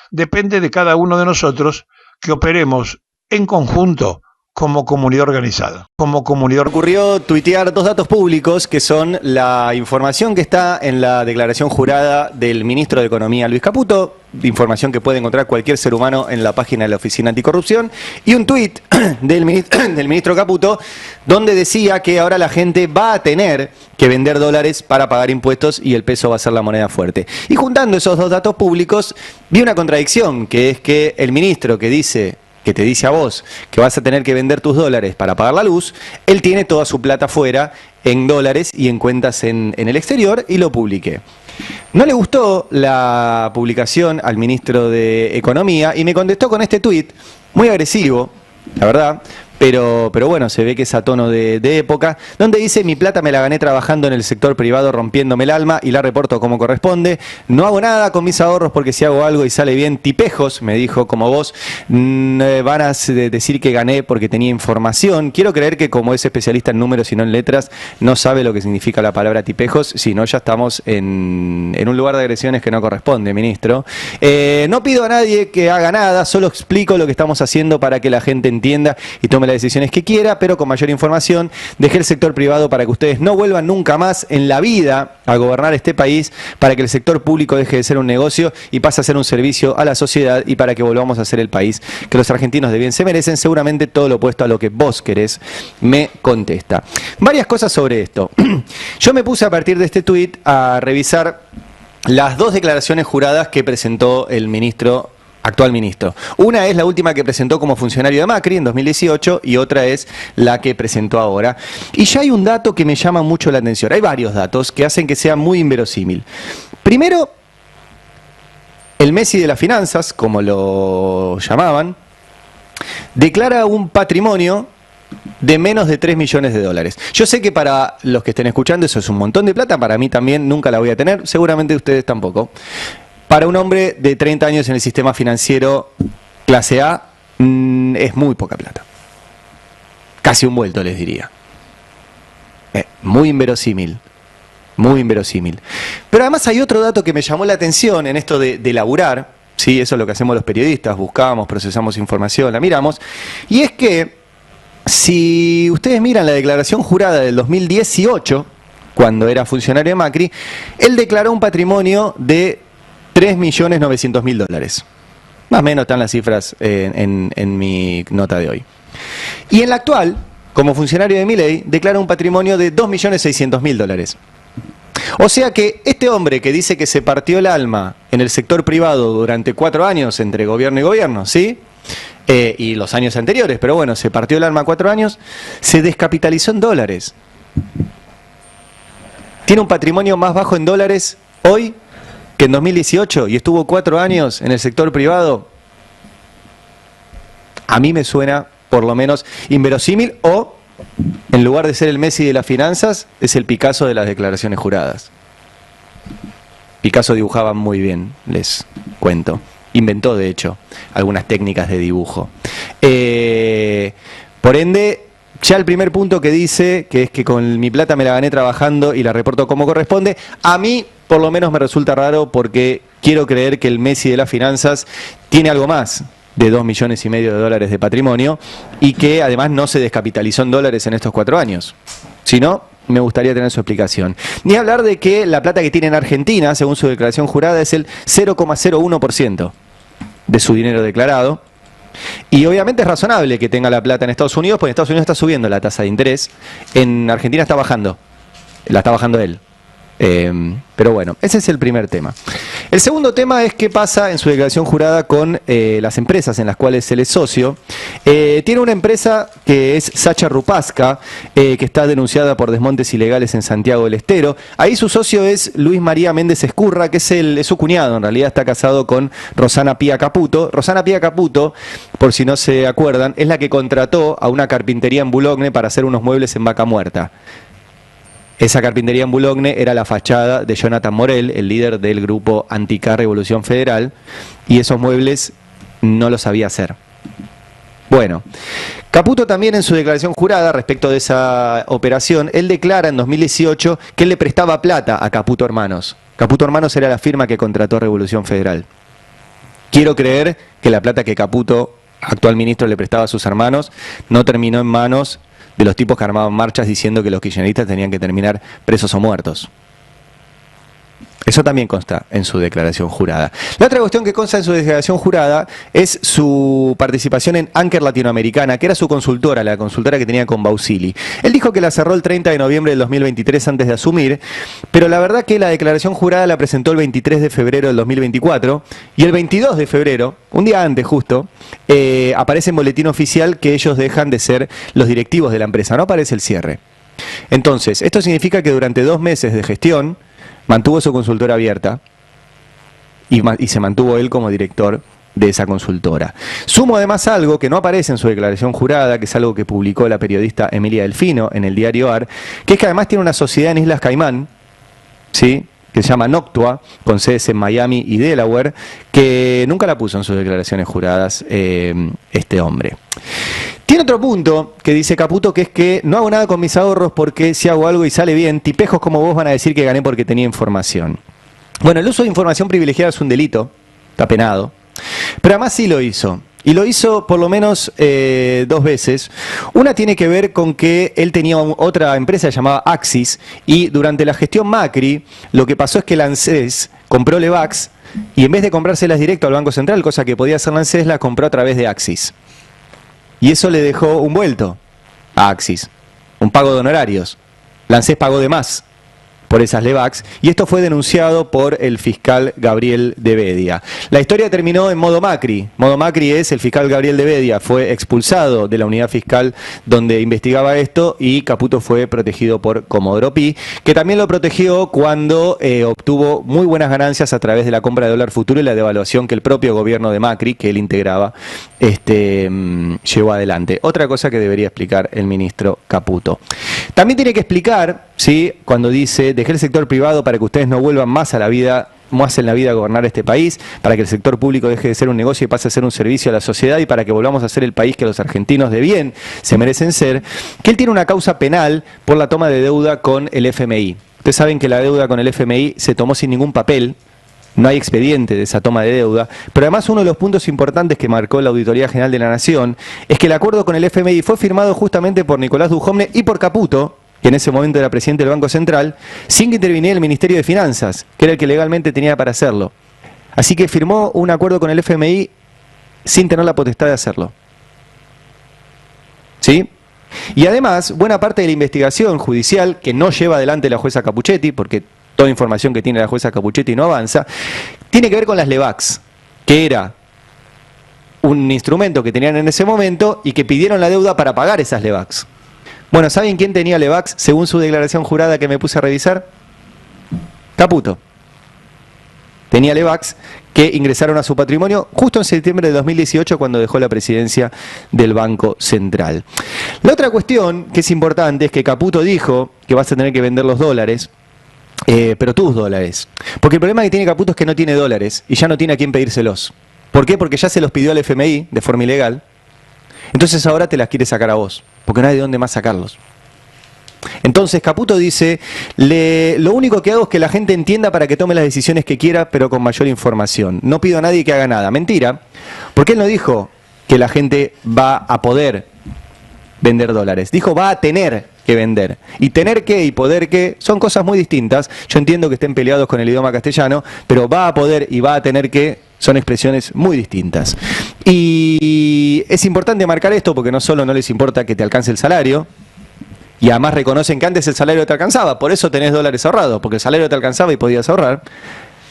Depende de cada uno de nosotros que operemos en conjunto como comunidad organizada, como comunidad. Ocurrió tuitear dos datos públicos que son la información que está en la declaración jurada del ministro de Economía, Luis Caputo, información que puede encontrar cualquier ser humano en la página de la Oficina Anticorrupción, y un tuit del ministro Caputo donde decía que ahora la gente va a tener que vender dólares para pagar impuestos y el peso va a ser la moneda fuerte. Y juntando esos dos datos públicos, vi una contradicción, que es que el ministro que te dice a vos que vas a tener que vender tus dólares para pagar la luz, él tiene toda su plata fuera en dólares y en cuentas en el exterior, y lo publiqué. No le gustó la publicación al ministro de Economía y me contestó con este tuit, muy agresivo, la verdad, pero bueno, se ve que es a tono de época, donde dice: mi plata me la gané trabajando en el sector privado rompiéndome el alma y la reporto como corresponde. No hago nada con mis ahorros porque si hago algo y sale bien, tipejos, me dijo, como vos, van a decir que gané porque tenía información. Quiero creer que como es especialista en números y no en letras, no sabe lo que significa la palabra tipejos, si no ya estamos en un lugar de agresiones que no corresponde, ministro. No pido a nadie que haga nada, solo explico lo que estamos haciendo para que la gente entienda y tome las decisiones que quiera, pero con mayor información. Dejé el sector privado para que ustedes no vuelvan nunca más en la vida a gobernar este país, para que el sector público deje de ser un negocio y pase a ser un servicio a la sociedad, y para que volvamos a ser el país que los argentinos de bien se merecen. Seguramente todo lo opuesto a lo que vos querés, me contesta. Varias cosas sobre esto. Yo me puse a partir de este tuit a revisar las dos declaraciones juradas que presentó el actual ministro. Una es la última que presentó como funcionario de Macri en 2018 y otra es la que presentó ahora. Y ya hay un dato que me llama mucho la atención. Hay varios datos que hacen que sea muy inverosímil. Primero, el Messi de las finanzas, como lo llamaban, declara un patrimonio de menos de 3 millones de dólares. Yo sé que para los que estén escuchando eso es un montón de plata, para mí también nunca la voy a tener, seguramente ustedes tampoco. Para un hombre de 30 años en el sistema financiero clase A, es muy poca plata. Casi un vuelto, les diría. Muy inverosímil. Muy inverosímil. Pero además hay otro dato que me llamó la atención en esto de laburar. ¿Sí? Eso es lo que hacemos los periodistas. Buscamos, procesamos información, la miramos. Y es que, si ustedes miran la declaración jurada del 2018, cuando era funcionario de Macri, él declaró un patrimonio de 3.900.000 dólares. Más o menos están las cifras en mi nota de hoy. Y en la actual, como funcionario de Milei, declara un patrimonio de 2.600.000 dólares. O sea que este hombre que dice que se partió el alma en el sector privado durante 4 años entre gobierno y gobierno, ¿sí? Y los años anteriores, pero bueno, se partió el alma 4 años, se descapitalizó en dólares. Tiene un patrimonio más bajo en dólares hoy que en 2018 y estuvo 4 años en el sector privado. A mí me suena por lo menos inverosímil, o en lugar de ser el Messi de las finanzas, es el Picasso de las declaraciones juradas. Picasso dibujaba muy bien, les cuento. Inventó, de hecho, algunas técnicas de dibujo. Por ende, ya el primer punto que dice, que es que con mi plata me la gané trabajando y la reporto como corresponde, a mí por lo menos me resulta raro, porque quiero creer que el Messi de las finanzas tiene algo más de 2,5 millones de dólares de patrimonio y que además no se descapitalizó en dólares en estos 4 años. Si no, me gustaría tener su explicación. Ni hablar de que la plata que tiene en Argentina, según su declaración jurada, es el 0,01% de su dinero declarado. Y obviamente es razonable que tenga la plata en Estados Unidos, porque en Estados Unidos está subiendo la tasa de interés, en Argentina está bajando, la está bajando él. Pero bueno, ese es el primer tema. El segundo tema es qué pasa en su declaración jurada con las empresas en las cuales él es socio. Tiene una empresa que es Sacha Rupaska, que está denunciada por desmontes ilegales en Santiago del Estero. Ahí su socio es Luis María Méndez Escurra, que es su cuñado, en realidad está casado con Rosana Pía Caputo. Rosana Pía Caputo, por si no se acuerdan, es la que contrató a una carpintería en Boulogne para hacer unos muebles en Vaca Muerta. Esa carpintería en Boulogne era la fachada de Jonathan Morel, el líder del grupo Antica Revolución Federal, y esos muebles no los sabía hacer. Bueno, Caputo también en su declaración jurada respecto de esa operación, él declara en 2018 que él le prestaba plata a Caputo Hermanos. Caputo Hermanos era la firma que contrató Revolución Federal. Quiero creer que la plata que Caputo actual ministro le prestaba a sus hermanos, no terminó en manos de los tipos que armaban marchas diciendo que los kirchneristas tenían que terminar presos o muertos. Eso también consta en su declaración jurada. La otra cuestión que consta en su declaración jurada es su participación en Anker Latinoamericana, que era su consultora, la consultora que tenía con Bausili. Él dijo que la cerró el 30 de noviembre del 2023 antes de asumir, pero la verdad que la declaración jurada la presentó el 23 de febrero del 2024 y el 22 de febrero, un día antes justo, aparece en boletín oficial que ellos dejan de ser los directivos de la empresa, no aparece el cierre. Entonces, esto significa que durante 2 meses de gestión mantuvo su consultora abierta y se mantuvo él como director de esa consultora. Sumo además algo que no aparece en su declaración jurada, que es algo que publicó la periodista Emilia Delfino en el diario AR, que es que además tiene una sociedad en Islas Caimán, ¿sí?, que se llama Noctua, con sedes en Miami y Delaware, que nunca la puso en sus declaraciones juradas este hombre. Tiene otro punto que dice Caputo, que es que no hago nada con mis ahorros porque si hago algo y sale bien, tipejos como vos van a decir que gané porque tenía información. Bueno, el uso de información privilegiada es un delito, está penado, pero además sí lo hizo. Y lo hizo por lo menos 2 veces. Una tiene que ver con que él tenía otra empresa llamada Axis y durante la gestión Macri lo que pasó es que la ANSES compró Levax y en vez de comprárselas directo al Banco Central, cosa que podía hacer la ANSES, la compró a través de Axis. Y eso le dejó un vuelto a Axis, un pago de honorarios. La ANSES pagó de más por esas Levax, y esto fue denunciado por el fiscal Gabriel de Bedia. La historia terminó en modo Macri. Modo Macri es el fiscal Gabriel de Bedia, fue expulsado de la unidad fiscal donde investigaba esto y Caputo fue protegido por Comodoro Pi, que también lo protegió cuando obtuvo muy buenas ganancias a través de la compra de dólar futuro y la devaluación que el propio gobierno de Macri, que él integraba, llevó adelante. Otra cosa que debería explicar el ministro Caputo. También tiene que explicar, ¿sí?, cuando dice, dejé el sector privado para que ustedes no vuelvan más a la vida, más en la vida a gobernar este país, para que el sector público deje de ser un negocio y pase a ser un servicio a la sociedad y para que volvamos a ser el país que los argentinos de bien se merecen ser, que él tiene una causa penal por la toma de deuda con el FMI. Ustedes saben que la deuda con el FMI se tomó sin ningún papel, no hay expediente de esa toma de deuda, pero además uno de los puntos importantes que marcó la Auditoría General de la Nación es que el acuerdo con el FMI fue firmado justamente por Nicolás Dujovne y por Caputo, que en ese momento era presidente del Banco Central, sin que interviniera el Ministerio de Finanzas, que era el que legalmente tenía para hacerlo. Así que firmó un acuerdo con el FMI sin tener la potestad de hacerlo. ¿Sí? Y además, buena parte de la investigación judicial, que no lleva adelante la jueza Capuchetti, porque toda información que tiene la jueza Capuchetti no avanza, tiene que ver con las Levax, que era un instrumento que tenían en ese momento y que pidieron la deuda para pagar esas Levax. Bueno, ¿saben quién tenía Levax según su declaración jurada que me puse a revisar? Caputo. Tenía Levax que ingresaron a su patrimonio justo en septiembre de 2018 cuando dejó la presidencia del Banco Central. La otra cuestión que es importante es que Caputo dijo que vas a tener que vender los dólares, pero tus dólares. Porque el problema que tiene Caputo es que no tiene dólares y ya no tiene a quién pedírselos. ¿Por qué? Porque ya se los pidió al FMI de forma ilegal. Entonces ahora te las quiere sacar a vos, porque no hay de dónde más sacarlos. Entonces Caputo dice, lo único que hago es que la gente entienda para que tome las decisiones que quiera, pero con mayor información. No pido a nadie que haga nada. Mentira, porque él no dijo que la gente va a poder vender dólares. Dijo va a tener que vender. Y tener que y poder que son cosas muy distintas. Yo entiendo que estén peleados con el idioma castellano, pero va a poder y va a tener que son expresiones muy distintas. Y es importante marcar esto porque no solo no les importa que te alcance el salario, y además reconocen que antes el salario te alcanzaba, por eso tenés dólares ahorrados, porque el salario te alcanzaba y podías ahorrar.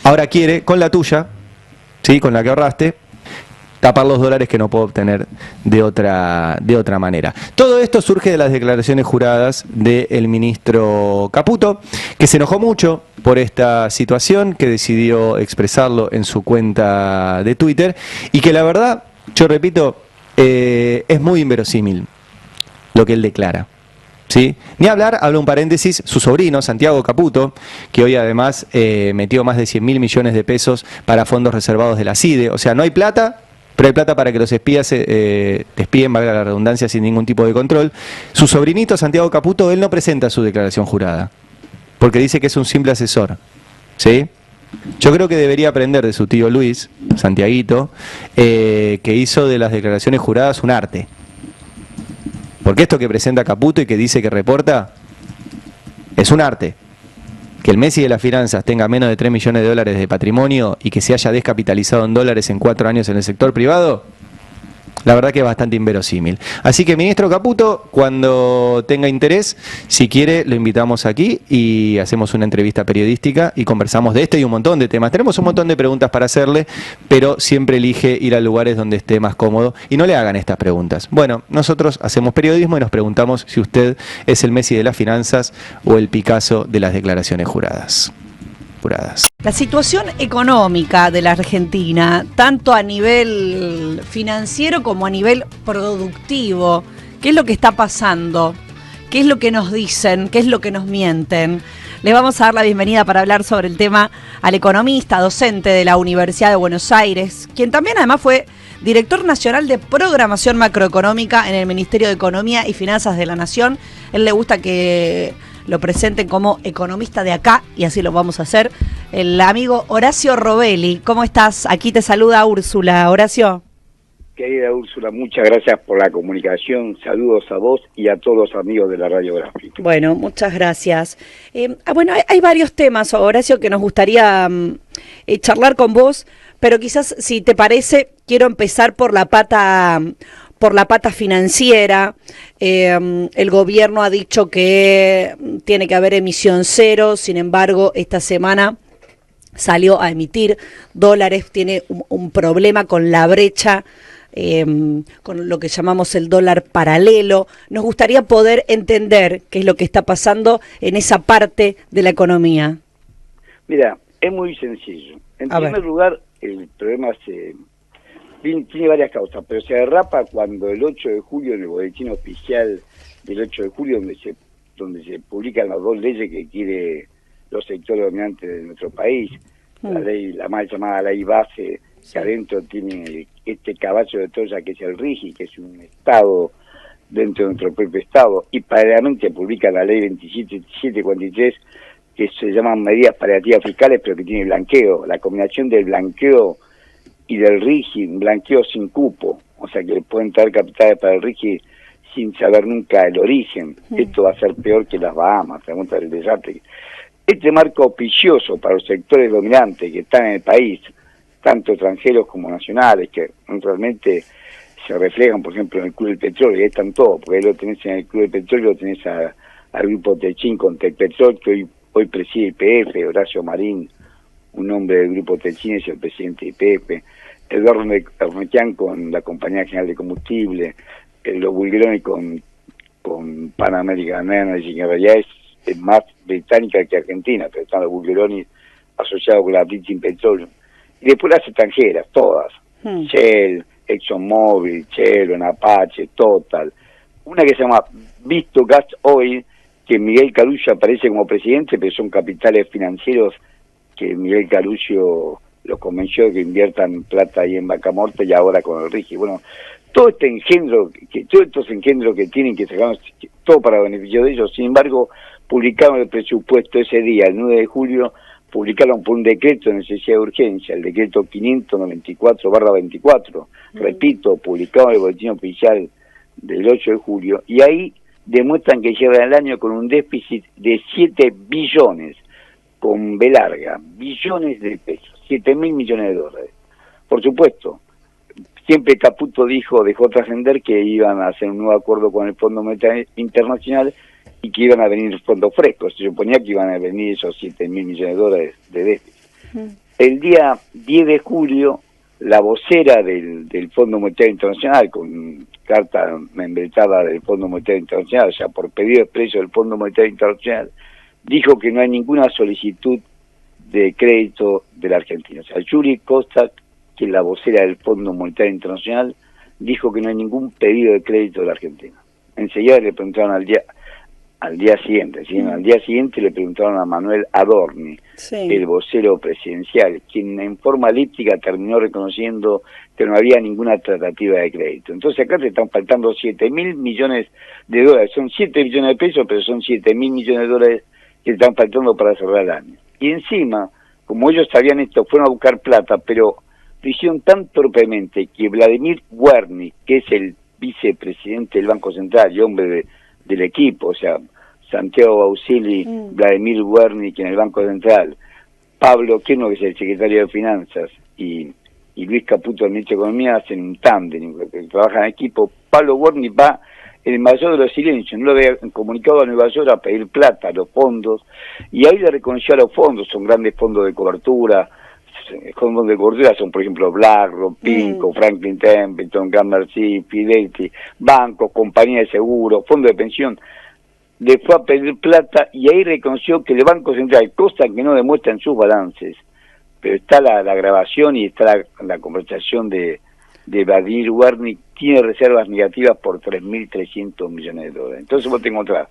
Ahora quiere, con la tuya, ¿sí?, con la que ahorraste, tapar los dólares que no puedo obtener de otra manera. Todo esto surge de las declaraciones juradas del ministro Caputo, que se enojó mucho por esta situación, que decidió expresarlo en su cuenta de Twitter, y que la verdad, yo repito, es muy inverosímil lo que él declara. ¿Sí? Ni hablar, habla un paréntesis, su sobrino, Santiago Caputo, que hoy además metió más de 100.000 millones de pesos para fondos reservados de la CIDE. O sea, no hay plata, pero hay plata para que los espías espíen, valga la redundancia, sin ningún tipo de control. Su sobrinito, Santiago Caputo, él no presenta su declaración jurada, porque dice que es un simple asesor. ¿Sí? Yo creo que debería aprender de su tío Luis, Santiaguito, que hizo de las declaraciones juradas un arte. Porque esto que presenta Caputo y que dice que reporta, es un arte. Que el Messi de las finanzas tenga menos de 3 millones de dólares de patrimonio y que se haya descapitalizado en dólares en 4 años en el sector privado, la verdad que es bastante inverosímil. Así que, ministro Caputo, cuando tenga interés, si quiere, lo invitamos aquí y hacemos una entrevista periodística y conversamos de este y un montón de temas. Tenemos un montón de preguntas para hacerle, pero siempre elige ir a lugares donde esté más cómodo y no le hagan estas preguntas. Bueno, nosotros hacemos periodismo y nos preguntamos si usted es el Messi de las finanzas o el Picasso de las declaraciones juradas. La situación económica de la Argentina, tanto a nivel financiero como a nivel productivo, ¿qué es lo que está pasando? ¿Qué es lo que nos dicen? ¿Qué es lo que nos mienten? Le vamos a dar la bienvenida para hablar sobre el tema al economista, docente de la Universidad de Buenos Aires, quien también además fue director nacional de programación macroeconómica en el Ministerio de Economía y Finanzas de la Nación. Él le gusta que lo presenten como economista de acá, y así lo vamos a hacer. El amigo Horacio Robelli, ¿cómo estás? Aquí te saluda Úrsula. Horacio. Querida Úrsula, muchas gracias por la comunicación. Saludos a vos y a todos los amigos de la Radiográfica. Bueno, muchas gracias. Bueno, hay varios temas, Horacio, que nos gustaría charlar con vos, pero quizás, si te parece, quiero empezar por la pata financiera. El gobierno ha dicho que tiene que haber emisión cero, sin embargo, esta semana salió a emitir dólares, tiene un problema con la brecha, con lo que llamamos el dólar paralelo. Nos gustaría poder entender qué es lo que está pasando en esa parte de la economía. Mira, es muy sencillo. En primer lugar, el problema tiene varias causas, pero se derrapa cuando el 8 de julio, en el boletín oficial del 8 de julio, donde se publican las dos leyes que quiere los sectores dominantes de nuestro país, la mal llamada ley base, que adentro tiene este caballo de Troya que es el RIGI, que es un Estado dentro de nuestro propio Estado, y paralelamente publica la ley 2743, que se llaman medidas paliativas fiscales, pero que tiene blanqueo, la combinación del blanqueo y del RIGI, blanqueo sin cupo, o sea que le pueden traer capitales para el RIGI sin saber nunca el origen. Esto va a ser peor que las Bahamas, pregunta del desastre. Este marco auspicioso para los sectores dominantes que están en el país, tanto extranjeros como nacionales, que realmente se reflejan, por ejemplo, en el Club del Petróleo, y ahí están todos, porque ahí lo tenés en el Club del Petróleo, lo tenés al grupo Techín con Tecpetrol, que hoy preside IPF, Horacio Marín, un hombre del grupo Techín, es el presidente de IPF, Eduardo Armequian con la Compañía General de Combustible, los Bulgeroni con Pan American Energy, que en realidad es más británica que argentina, pero están los Bulgeroni asociados con la British Petroleum. Y después las extranjeras, todas, Shell, ExxonMobil, Chevron, Apache, Total. Una que se llama Visto Gas Oil, que Miguel Carulla aparece como presidente, pero son capitales financieros que Miguel Carulla los convenció de que inviertan plata ahí en Vaca Muerta y ahora con el RIGI. Bueno, todo este engendro, todos estos engendros que tienen que sacar todo para beneficio de ellos. Sin embargo, publicaron el presupuesto ese día, el 9 de julio, publicaron por un decreto de necesidad de urgencia, el decreto 594/24, repito, publicado en el boletín oficial del 8 de julio, y ahí demuestran que llevan el año con un déficit de 7 billones, con B larga, billones de pesos, 7.000 millones de dólares. Por supuesto, siempre Caputo dejó trascender que iban a hacer un nuevo acuerdo con el Fondo Monetario Internacional y que iban a venir fondos frescos. Se suponía que iban a venir esos 7.000 millones de dólares de déficit. El día 10 de julio, la vocera del Fondo Monetario Internacional, con carta membretada del Fondo Monetario Internacional, o sea, por pedido expreso del Fondo Monetario Internacional, dijo que no hay ninguna solicitud de crédito de la Argentina. O sea, Yuri Costa, que es la vocera del Fondo Monetario Internacional, dijo que no hay ningún pedido de crédito de la Argentina. Enseguida le preguntaron al día siguiente, ¿sí? Al día siguiente le preguntaron a Manuel Adorni, el vocero presidencial, quien en forma elíptica terminó reconociendo que no había ninguna tratativa de crédito. Entonces acá te están faltando 7.000 millones de dólares. Son 7 billones de pesos, pero son 7.000 millones de dólares que están faltando para cerrar el año. Y encima, como ellos sabían esto, fueron a buscar plata, pero lo hicieron tan torpemente que Vladimir Wernick, que es el vicepresidente del Banco Central y hombre del equipo, o sea, Santiago Bausili, Vladimir Wernick en el Banco Central, Pablo Queno, que es el secretario de Finanzas, y Luis Caputo, el ministro de Economía, hacen un tándem, trabajan en equipo. Pablo Wernick va en el mayor de los silencios, no lo había comunicado a Nueva York a pedir plata, a los fondos, y ahí le reconoció a los fondos, son grandes fondos de cobertura, fondos de cobertura son, por ejemplo, BlackRock, Pinco, Franklin Templeton, Gramercy, Fidelity, bancos, compañías de seguro, fondos de pensión. Le fue a pedir plata y ahí reconoció que el Banco Central, cosa que no demuestra en sus balances, pero está la grabación y está la conversación de Vladimir Wernick, tiene reservas negativas por 3.300 millones de dólares. Entonces vos te encontrás,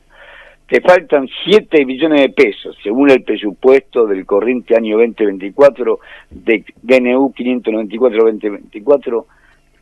te faltan 7 billones de pesos, según el presupuesto del corriente año 2024 de DNU 594-2024,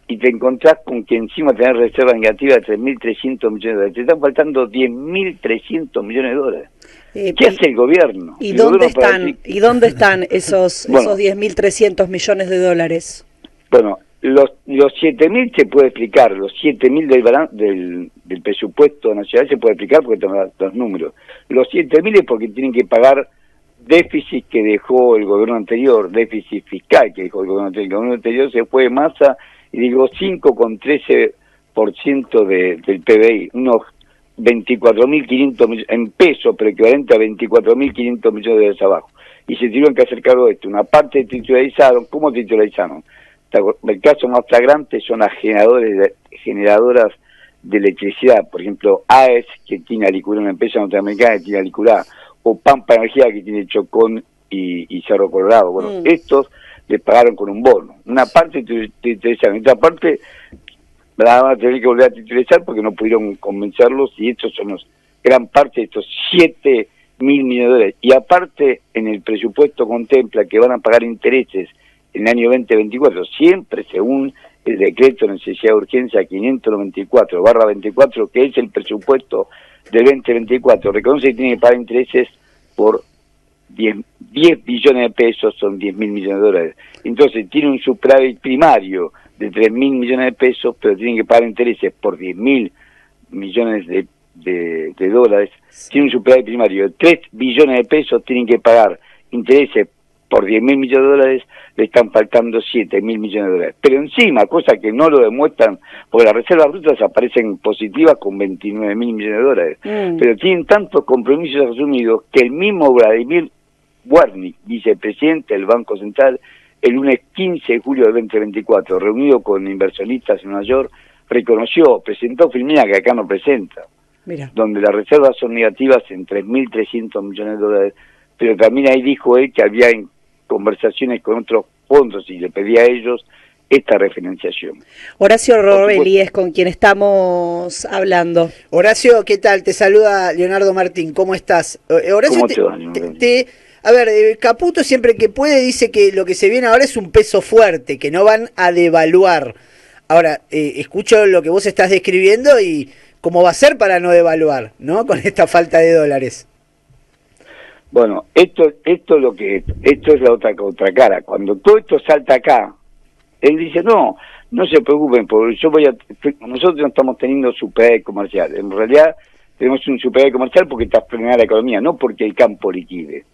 y te encontrás con que encima tenés reservas negativas de 3.300 millones de dólares. Te están faltando 10.300 millones de dólares. ¿Qué hace el gobierno? ¿Y dónde están esos 10.300 millones de dólares? Bueno, los 7.000 se puede explicar, los 7.000 del presupuesto nacional se puede explicar porque tenemos los números. Los 7.000 es porque tienen que pagar déficit que dejó el gobierno anterior, déficit fiscal que dejó el gobierno anterior. El gobierno anterior se fue de masa y digo 5,13% del PBI, unos 24.500 millones en pesos, pero equivalente a 24.500 millones de dólares abajo. Y se tuvieron que hacer cargo de esto. Una parte titularizaron. ¿Cómo titularizaron? El caso más flagrante son las generadoras de electricidad, por ejemplo, AES, que tiene Alicurá, una empresa norteamericana que tiene Alicurá, o Pampa Energía, que tiene Chocón y Cerro Colorado. Bueno, estos les pagaron con un bono. Una parte titularizaron, otra parte la van a tener que volver a titularizar porque no pudieron convencerlos, y estos son gran parte de estos 7.000 millones de dólares. Y aparte, en el presupuesto contempla que van a pagar intereses en el año 2024, siempre según el decreto de necesidad de urgencia 594/24, que es el presupuesto del 2024, reconoce que tiene que pagar intereses por 10 billones de pesos, son 10.000 millones de dólares. Entonces tiene un superávit primario de 3.000 millones de pesos, pero tienen que pagar intereses por 10.000 millones de dólares. Tiene un superávit primario de 3 billones de pesos, tienen que pagar intereses por 10.000 millones de dólares, le están faltando 7.000 millones de dólares. Pero encima, cosa que no lo demuestran, porque las reservas brutas aparecen positivas con 29.000 millones de dólares, pero tienen tantos compromisos asumidos que el mismo Vladimir Wernick, vicepresidente del Banco Central, el lunes 15 de julio del 2024, reunido con inversionistas en Nueva York, reconoció, presentó Filmina, que acá no presenta, donde las reservas son negativas en 3.300 millones de dólares, pero también ahí dijo él que había conversaciones con otros fondos y le pedía a ellos esta refinanciación. Horacio Robelli es con quien estamos hablando. Horacio, ¿qué tal? Te saluda Leonardo Martín, ¿cómo estás? Horacio, ¿Cómo te va, Leonardo? A ver, Caputo siempre que puede dice que lo que se viene ahora es un peso fuerte, que no van a devaluar. Ahora, escucho lo que vos estás describiendo y cómo va a ser para no devaluar, ¿no? Con esta falta de dólares. Bueno, esto es la otra contracara. Cuando todo esto salta acá, él dice, no se preocupen, porque nosotros no estamos teniendo superávit comercial. En realidad tenemos un superávit comercial porque está frenada la economía, no porque el campo liquide.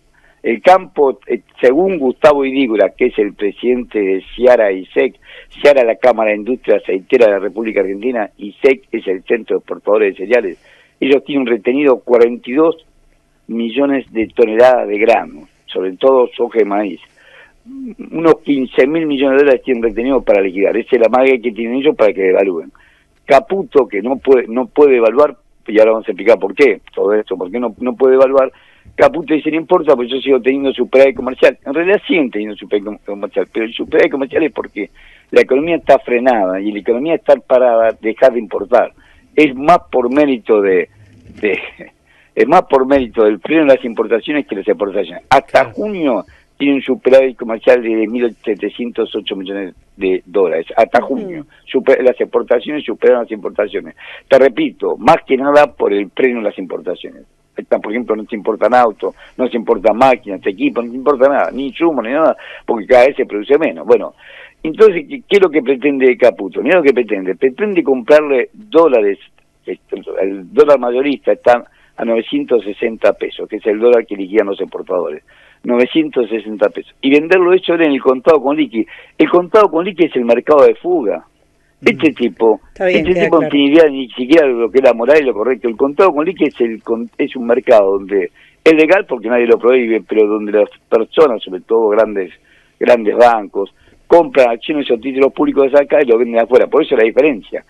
El campo, según Gustavo Idígora, que es el presidente de Ciara y SEC, Ciara la Cámara de Industria Aceitera de la República Argentina y SEC es el Centro de Exportadores de Cereales, ellos tienen retenido 42 millones de toneladas de grano, sobre todo soja y maíz. Unos 15.000 millones de dólares tienen retenido para liquidar. Esa es la magia que tienen ellos para que devalúen. Caputo, que no puede evaluar, y ahora vamos a explicar por qué, todo esto, por qué no puede evaluar. Caputo dice, no importa, porque yo sigo teniendo superávit comercial. En realidad siguen teniendo superávit comercial, pero el superávit comercial es porque la economía está frenada, y la economía está parada, dejar de importar. Es más por mérito es más por mérito del freno de las importaciones que las exportaciones. Hasta junio tiene un superávit comercial de 1.708 millones de dólares. Hasta junio. Las exportaciones superan las importaciones. Te repito, más que nada por el freno de las importaciones. Por ejemplo, no se importan autos, no se importan máquinas, equipos, no se importa nada, ni insumos, ni nada, porque cada vez se produce menos. Bueno, entonces, ¿qué es lo que pretende Caputo? Mira lo que pretende. Pretende comprarle dólares. El dólar mayorista está a 960 pesos, que es el dólar que liquidan los exportadores. 960 pesos. Y venderlo eso en el contado con liqui. El contado con liqui es el mercado de fuga. Este tipo no tiene idea ni siquiera de lo que es la moral y lo correcto. El contado con liqui es un mercado donde es legal porque nadie lo prohíbe, pero donde las personas, sobre todo grandes bancos, compran acciones o títulos públicos de acá y lo venden afuera. Por eso la diferencia.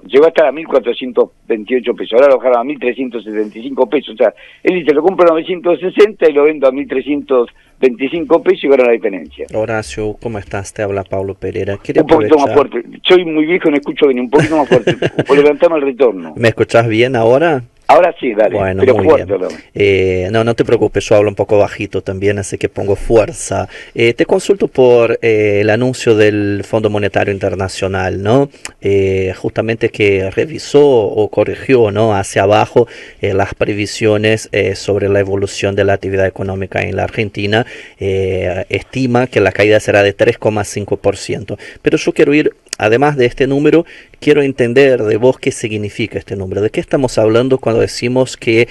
Llegó a estar a 1.428 pesos, ahora lo bajaron a 1.375 pesos. O sea, él dice, lo compro a 960 y lo vendo a 1.325 pesos y ahora la diferencia. Horacio, ¿cómo estás? Te habla Pablo Pereira. Un poquito más fuerte. Soy muy viejo, no escucho bien. Un poquito más fuerte. O levantamos el retorno. ¿Me escuchás bien ahora? Ahora sí, dale, bueno, pero muy fuerte. Bien. No te preocupes, yo hablo un poco bajito también, así que pongo fuerza. Te consulto por el anuncio del Fondo Monetario Internacional, ¿no? Justamente que revisó o corrigió, ¿no?, hacia abajo las previsiones sobre la evolución de la actividad económica en la Argentina. Estima que la caída será de 3,5%. Pero yo quiero ir, además de este número, quiero entender de vos qué significa este número. ¿De qué estamos hablando cuando decimos que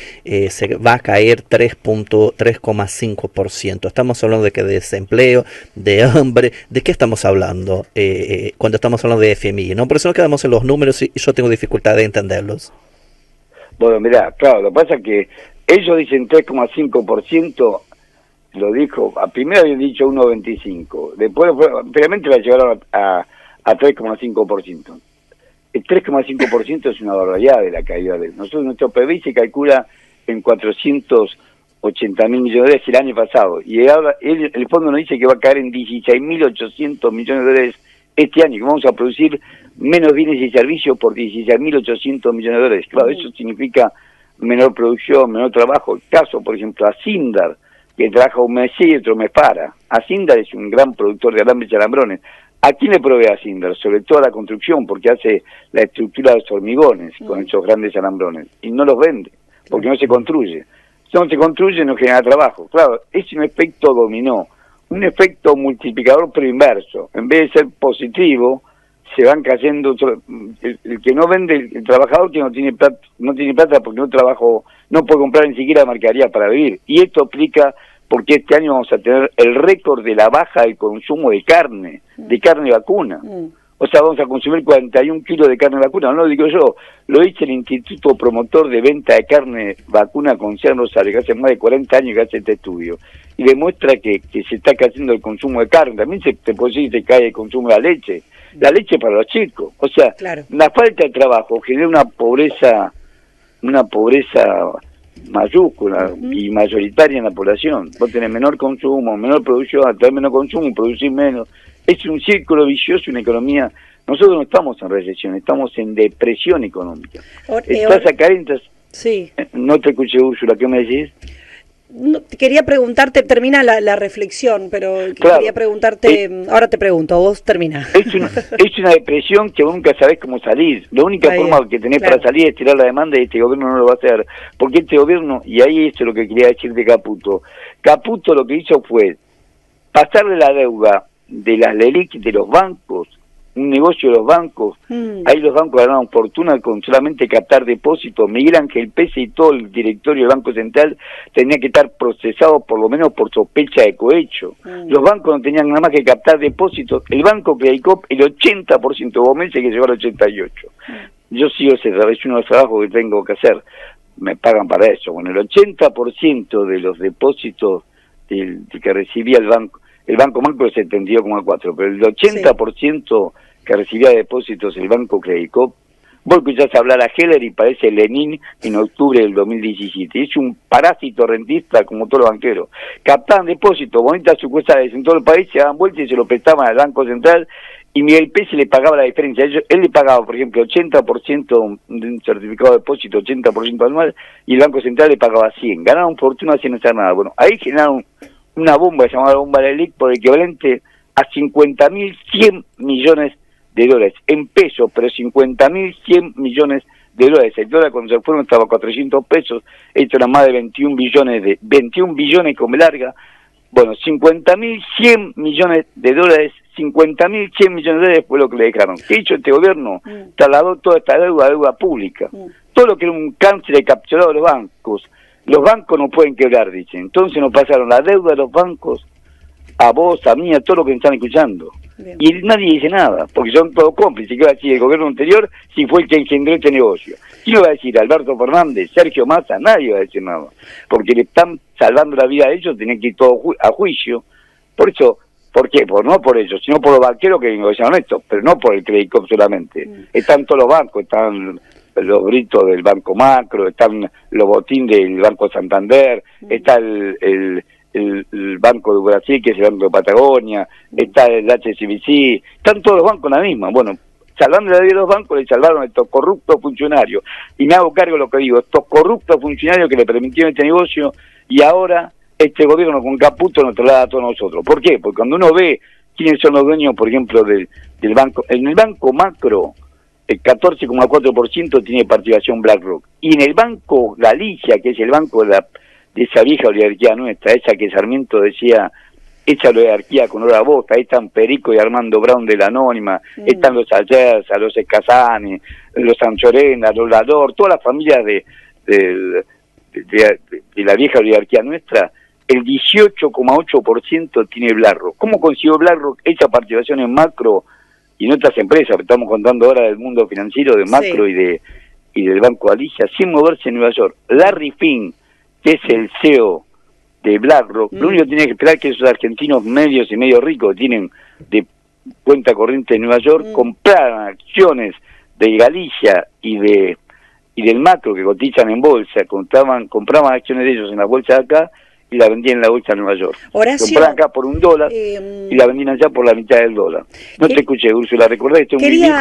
se va a caer 3,5%? ¿Estamos hablando de que de desempleo, de hambre? ¿De qué estamos hablando cuando estamos hablando de FMI? ¿No? Por eso nos quedamos en los números y yo tengo dificultad de entenderlos. Bueno, mirá, claro, lo que pasa es que ellos dicen 3,5%, lo dijo, primero habían dicho 1,25%, después finalmente la llevaron a 3,5%. El 3,5% es una barbaridad de la caída de nosotros. Nuestro PBI se calcula en 480.000 millones de dólares el año pasado, y ahora el fondo nos dice que va a caer en 16.800 millones de dólares este año, que vamos a producir menos bienes y servicios por 16.800 millones de dólares. Claro, eso significa menor producción, menor trabajo. El caso, por ejemplo, Asindar, que trabaja un mes sí y otro mes para. Asindar es un gran productor de alambres y alambrones. ¿A quién le provee Asindar? Sobre todo a la construcción, porque hace la estructura de los hormigones con esos grandes alambrones, y no los vende, porque no se construye. Si no se construye, no genera trabajo. Claro, es un efecto dominó, un efecto multiplicador pero inverso. En vez de ser positivo, se van cayendo. El que no vende, el trabajador que no tiene plata porque no puede comprar ni siquiera mercadería para vivir. Y esto explica porque este año vamos a tener el récord de la baja del consumo de carne vacuna. O sea, vamos a consumir 41 kilos de carne vacuna. No lo digo yo, lo dice el Instituto Promotor de Venta de Carne Vacuna con Cian Rosario, que hace más de 40 años que hace este estudio, y demuestra que se está cayendo el consumo de carne. También te puede decir que se cae el consumo de la leche para los chicos. O sea, la falta de trabajo genera una pobreza mayúscula y mayoritaria en la población. Vos tenés menor consumo, menor producción, al tener menor consumo, producir menos. Es un círculo vicioso, una economía. Nosotros no estamos en recesión, estamos en depresión económica. Estás acá, sí. No te escuché, Úrsula, ¿qué me decís? No, quería preguntarte, termina la reflexión, pero claro, quería preguntarte, ahora te pregunto, vos termina. Es una depresión que vos nunca sabés cómo salir. La única forma que tenés para salir es tirar la demanda, y este gobierno no lo va a hacer. Porque este gobierno, y ahí eso es lo que quería decir de Caputo. Caputo lo que hizo fue pasarle la deuda de las LELIC de los bancos, un negocio de los bancos. Ahí los bancos ganaron fortuna con solamente captar depósitos. Miguel Ángel Pese y todo el directorio del Banco Central tenía que estar procesados por lo menos por sospecha de cohecho. Los bancos no tenían nada más que captar depósitos. El Banco Credicop, el 80%, vos me dices que llegó al 88%. Yo sigo ese trabajo, es uno de los trabajos que tengo que hacer. Me pagan para eso. Bueno, el 80% de los depósitos que recibía el Banco Macro es 72,4%, pero el 80% que recibía depósitos el Banco Credicop, vos escuchás hablar a Heller y parece Lenin en octubre del 2017. Es un parásito rentista como todos los banqueros. Captaban depósitos, bonitas sucursales en todo el país, se daban vueltas y se lo prestaban al Banco Central, y Miguel Pese le pagaba la diferencia. Él le pagaba, por ejemplo, 80% de un certificado de depósito, 80% anual, y el Banco Central le pagaba 100%. Ganaron fortuna sin hacer nada. Bueno, ahí generaron una bomba llamada bomba LELIC por equivalente a 50.100 millones de dólares en pesos, pero 50.100 millones de dólares. El dólar cuando se fueron estaba a 400 pesos, esto era más de 21 billones con B larga. Bueno, 50.100 millones de dólares, 50.100 millones de dólares fue lo que le dejaron. ¿Qué hizo este gobierno? Trasladó toda esta deuda pública. Todo lo que era un cáncer de capturado de los bancos. Los bancos no pueden quebrar, dicen. Entonces nos pasaron la deuda de los bancos a vos, a mí, a todos los que me están escuchando. Bien. Y nadie dice nada, porque son todos cómplices. ¿Qué va a decir el gobierno anterior si fue el que engendró este negocio? ¿Quién lo va a decir? ¿Alberto Fernández? ¿Sergio Massa? Nadie va a decir nada. Porque le están salvando la vida a ellos, tienen que ir todos a juicio. Por eso, ¿por qué? No por ellos, sino por los banqueros que negociaron esto, pero no por el Credicop solamente. Están todos los bancos, están los gritos del Banco Macro, están los botines del Banco Santander, está el Banco de Brasil, que es el Banco de Patagonia, está el HSBC, están todos los bancos en la misma. Bueno, salvando la vida de los bancos, le salvaron a estos corruptos funcionarios. Y me hago cargo de lo que digo, estos corruptos funcionarios que le permitieron este negocio, y ahora este gobierno con Caputo nos traslada a todos nosotros. ¿Por qué? Porque cuando uno ve quiénes son los dueños, por ejemplo, del banco, en el Banco Macro, el 14,4% tiene participación BlackRock. Y en el Banco Galicia, que es el banco de esa vieja oligarquía nuestra, esa que Sarmiento decía, esa oligarquía con hora bosta, ahí están Perico y Armando Brown de la Anónima, están los Ayerza, los Escazani, los Sanchorena, los Lador, todas las familias de la vieja oligarquía nuestra. El 18,8% tiene BlackRock. ¿Cómo consiguió BlackRock esa participación en Macro y en otras empresas? Estamos contando ahora del mundo financiero de Macro y del Banco Galicia, sin moverse en Nueva York. Larry Fink, que es el CEO de BlackRock, lo único que tiene que esperar que esos argentinos medios y medio ricos tienen de cuenta corriente en Nueva York, compraran acciones de Galicia y del Macro que cotizan en bolsa, compraban acciones de ellos en la bolsa de acá y la vendían en la bolsa de Nueva York. Horacio, compraban acá por $1 y la vendían allá por la mitad del dólar. No te escuché, Úrsula, ¿recordás? Estoy muy viejo,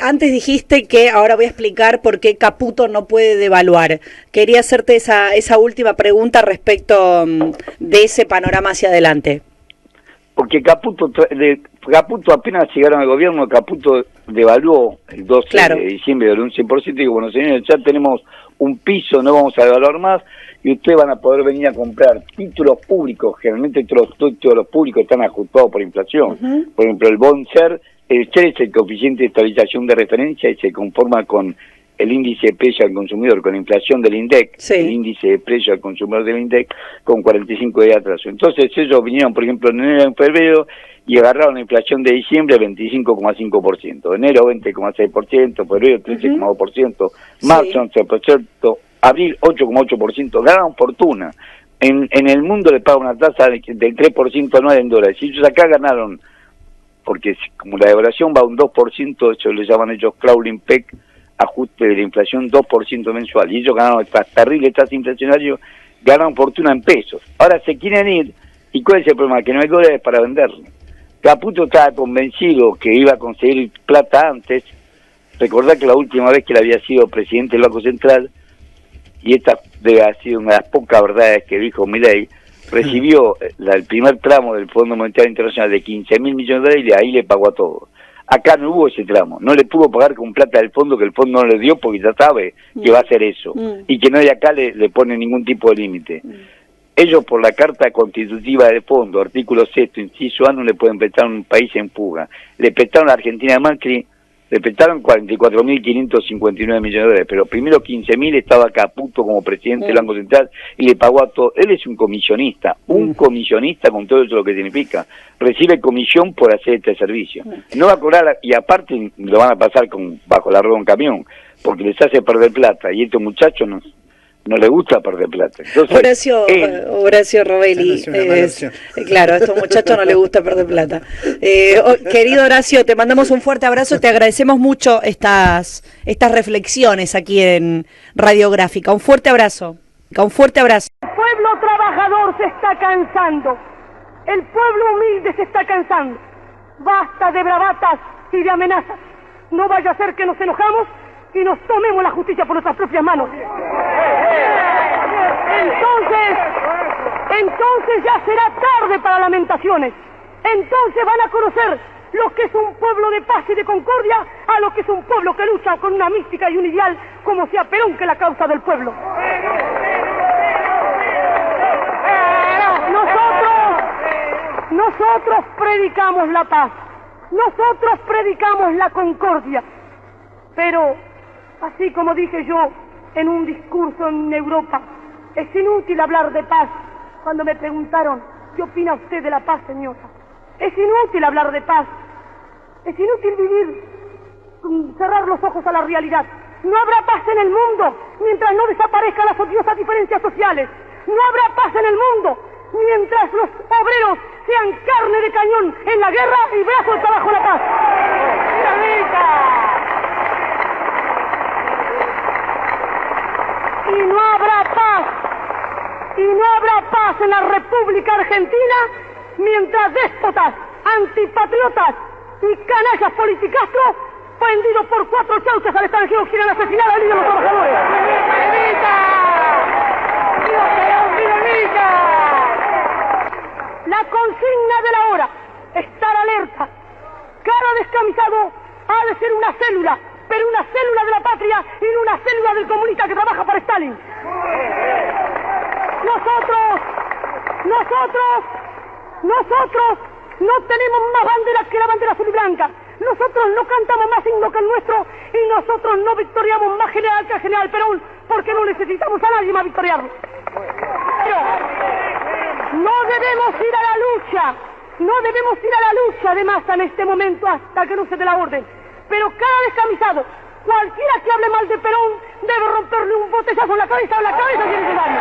antes dijiste que ahora voy a explicar por qué Caputo no puede devaluar. Quería hacerte esa última pregunta respecto de ese panorama hacia adelante. Porque Caputo apenas llegaron al gobierno, Caputo devaluó el 12 de diciembre de un 100% y dijo, bueno, señores, ya tenemos un piso, no vamos a devaluar más, y ustedes van a poder venir a comprar títulos públicos. Generalmente todos los títulos públicos están ajustados por inflación. Por ejemplo, el bond SER, el SER es el coeficiente de estabilización de referencia y se conforma con el índice de precio al consumidor, con la inflación del INDEC, el índice de precio al consumidor del INDEC, con 45 días de atraso. Entonces ellos vinieron, por ejemplo, en enero y en febrero, y agarraron la inflación de diciembre 25,5%, enero 20,6%, febrero 13,2%, marzo 11%, abril 8,8%, ganaron fortuna. En el mundo le pagan una tasa del 3% anual en dólares, y ellos acá ganaron, porque como la devaluación va a un 2%, eso le llaman ellos crawling peg, ajuste de la inflación 2% mensual, y ellos ganaron estas terribles tasas inflacionarias, ganaron fortuna en pesos. Ahora se quieren ir, ¿y cuál es el problema? Que no hay dólares para venderlo. Caputo estaba convencido que iba a conseguir plata antes. Recordá que la última vez que él había sido presidente del Banco Central, y esta debe haber sido una de las pocas verdades que dijo Milei, recibió el primer tramo del Fondo Monetario Internacional de 15.000 millones de dólares y ahí le pagó a todo. Acá no hubo ese tramo, no le pudo pagar con plata del fondo, que el fondo no le dio porque ya sabe que va a hacer eso, y que nadie acá le pone ningún tipo de límite. Ellos por la Carta Constitutiva del Fondo, artículo 6, inciso A, no le pueden prestar a un país en fuga. Le prestaron a la Argentina de Macri, le prestaron 44.559 millones de dólares, pero primero 15.000 estaba Caputo como presidente del Banco Central y le pagó a todo. Él es un comisionista con todo eso lo que significa. Recibe comisión por hacer este servicio. No va a cobrar, y aparte lo van a pasar bajo la rueda de un camión, porque les hace perder plata, y estos muchachos no le gusta perder plata. Entonces, Horacio Robelli, claro, a estos muchachos no les gusta perder plata. Querido Horacio, te mandamos un fuerte abrazo, te agradecemos mucho estas reflexiones aquí en Radiográfica. Un fuerte abrazo, un fuerte abrazo. El pueblo trabajador se está cansando, el pueblo humilde se está cansando. Basta de bravatas y de amenazas. No vaya a ser que nos enojamos y nos tomemos la justicia por nuestras propias manos. Entonces ya será tarde para lamentaciones. Entonces van a conocer lo que es un pueblo de paz y de concordia a lo que es un pueblo que lucha con una mística y un ideal como sea Perón, que es la causa del pueblo. Nosotros predicamos la paz, nosotros predicamos la concordia, pero así como dije yo en un discurso en Europa, es inútil hablar de paz. Cuando me preguntaron, ¿qué opina usted de la paz, señora? Es inútil hablar de paz, es inútil vivir, cerrar los ojos a la realidad. No habrá paz en el mundo mientras no desaparezcan las odiosas diferencias sociales. No habrá paz en el mundo mientras los obreros sean carne de cañón en la guerra y brazo de trabajo en la paz. Y no habrá paz en la República Argentina mientras déspotas, antipatriotas y canallas politicastros vendidos por 4 chauchas al extranjero quieren asesinar al líder de los trabajadores. La consigna de la hora, estar alerta. Cada descamisado ha de ser una célula, pero una célula de la patria y no una célula del comunista que trabaja para Stalin. Nosotros no tenemos más banderas que la bandera azul y blanca. Nosotros no cantamos más himno que el nuestro y nosotros no victoriamos más general que el general Perón porque no necesitamos a nadie más victoriarlo. No debemos ir a la lucha de masa en este momento hasta que no se dé la orden. Pero cada descamisado, cualquiera que hable mal de Perón, debe romperle un botellazo en la cabeza o en la cabeza si es necesario.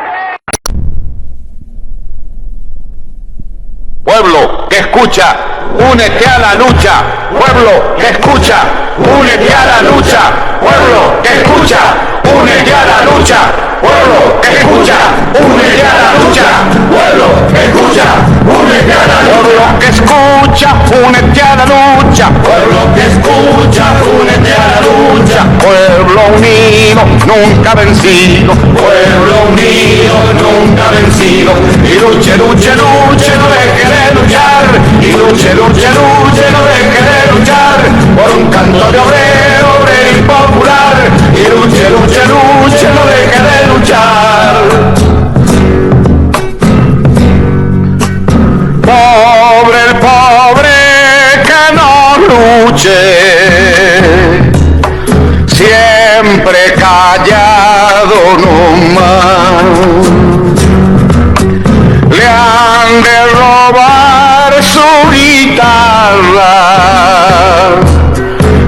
Pueblo que escucha, únete a la lucha. Pueblo que escucha, únete a la lucha. Pueblo que escucha, únete a la lucha. Pueblo que escucha, únete a la lucha. Pueblo que escucha, únete a la lucha. Pueblo que escucha, únete a la lucha. Pueblo que escucha, únete a la lucha. Pueblo unido, nunca vencido. Pueblo unido, nunca vencido. Y luche, luche, luche, no deje de luchar. Y luche, luche, luche, no deje de luchar. Por un canto de obrero, obrero y popular. Y luche, luche, luche, no deje de luchar. Pobre el pobre que no luche, siempre callado nomás. Le han de robar su guitarra,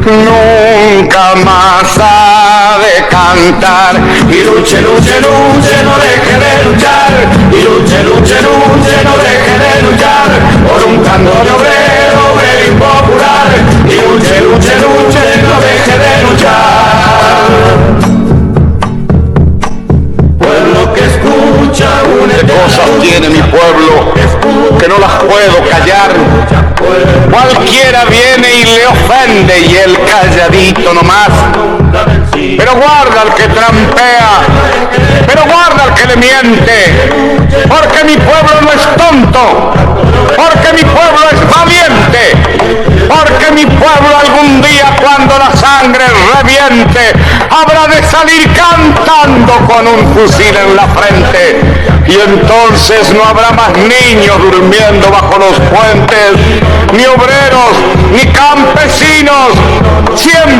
nunca más ha de cantar. Y luche, luche, luche, no deje de luchar. Y luche, luche, luche, no deje de luchar. Por un canto de obrero, obrero y popular. Y luche, luche, luche, no deje de luchar. Pueblo que escucha, únete. ¿Qué cosas tiene mi pueblo que no las puedo callar? Cualquiera viene y le ofende y él calladito nomás. Pero guarda al que trampea, pero guarda al que le miente, porque mi pueblo no es tonto, porque mi pueblo es valiente, porque mi pueblo algún día cuando la sangre reviente habrá de salir cantando con un fusil en la frente. Y entonces no habrá más niños durmiendo bajo los puentes, ni obreros, ni campesinos. Siempre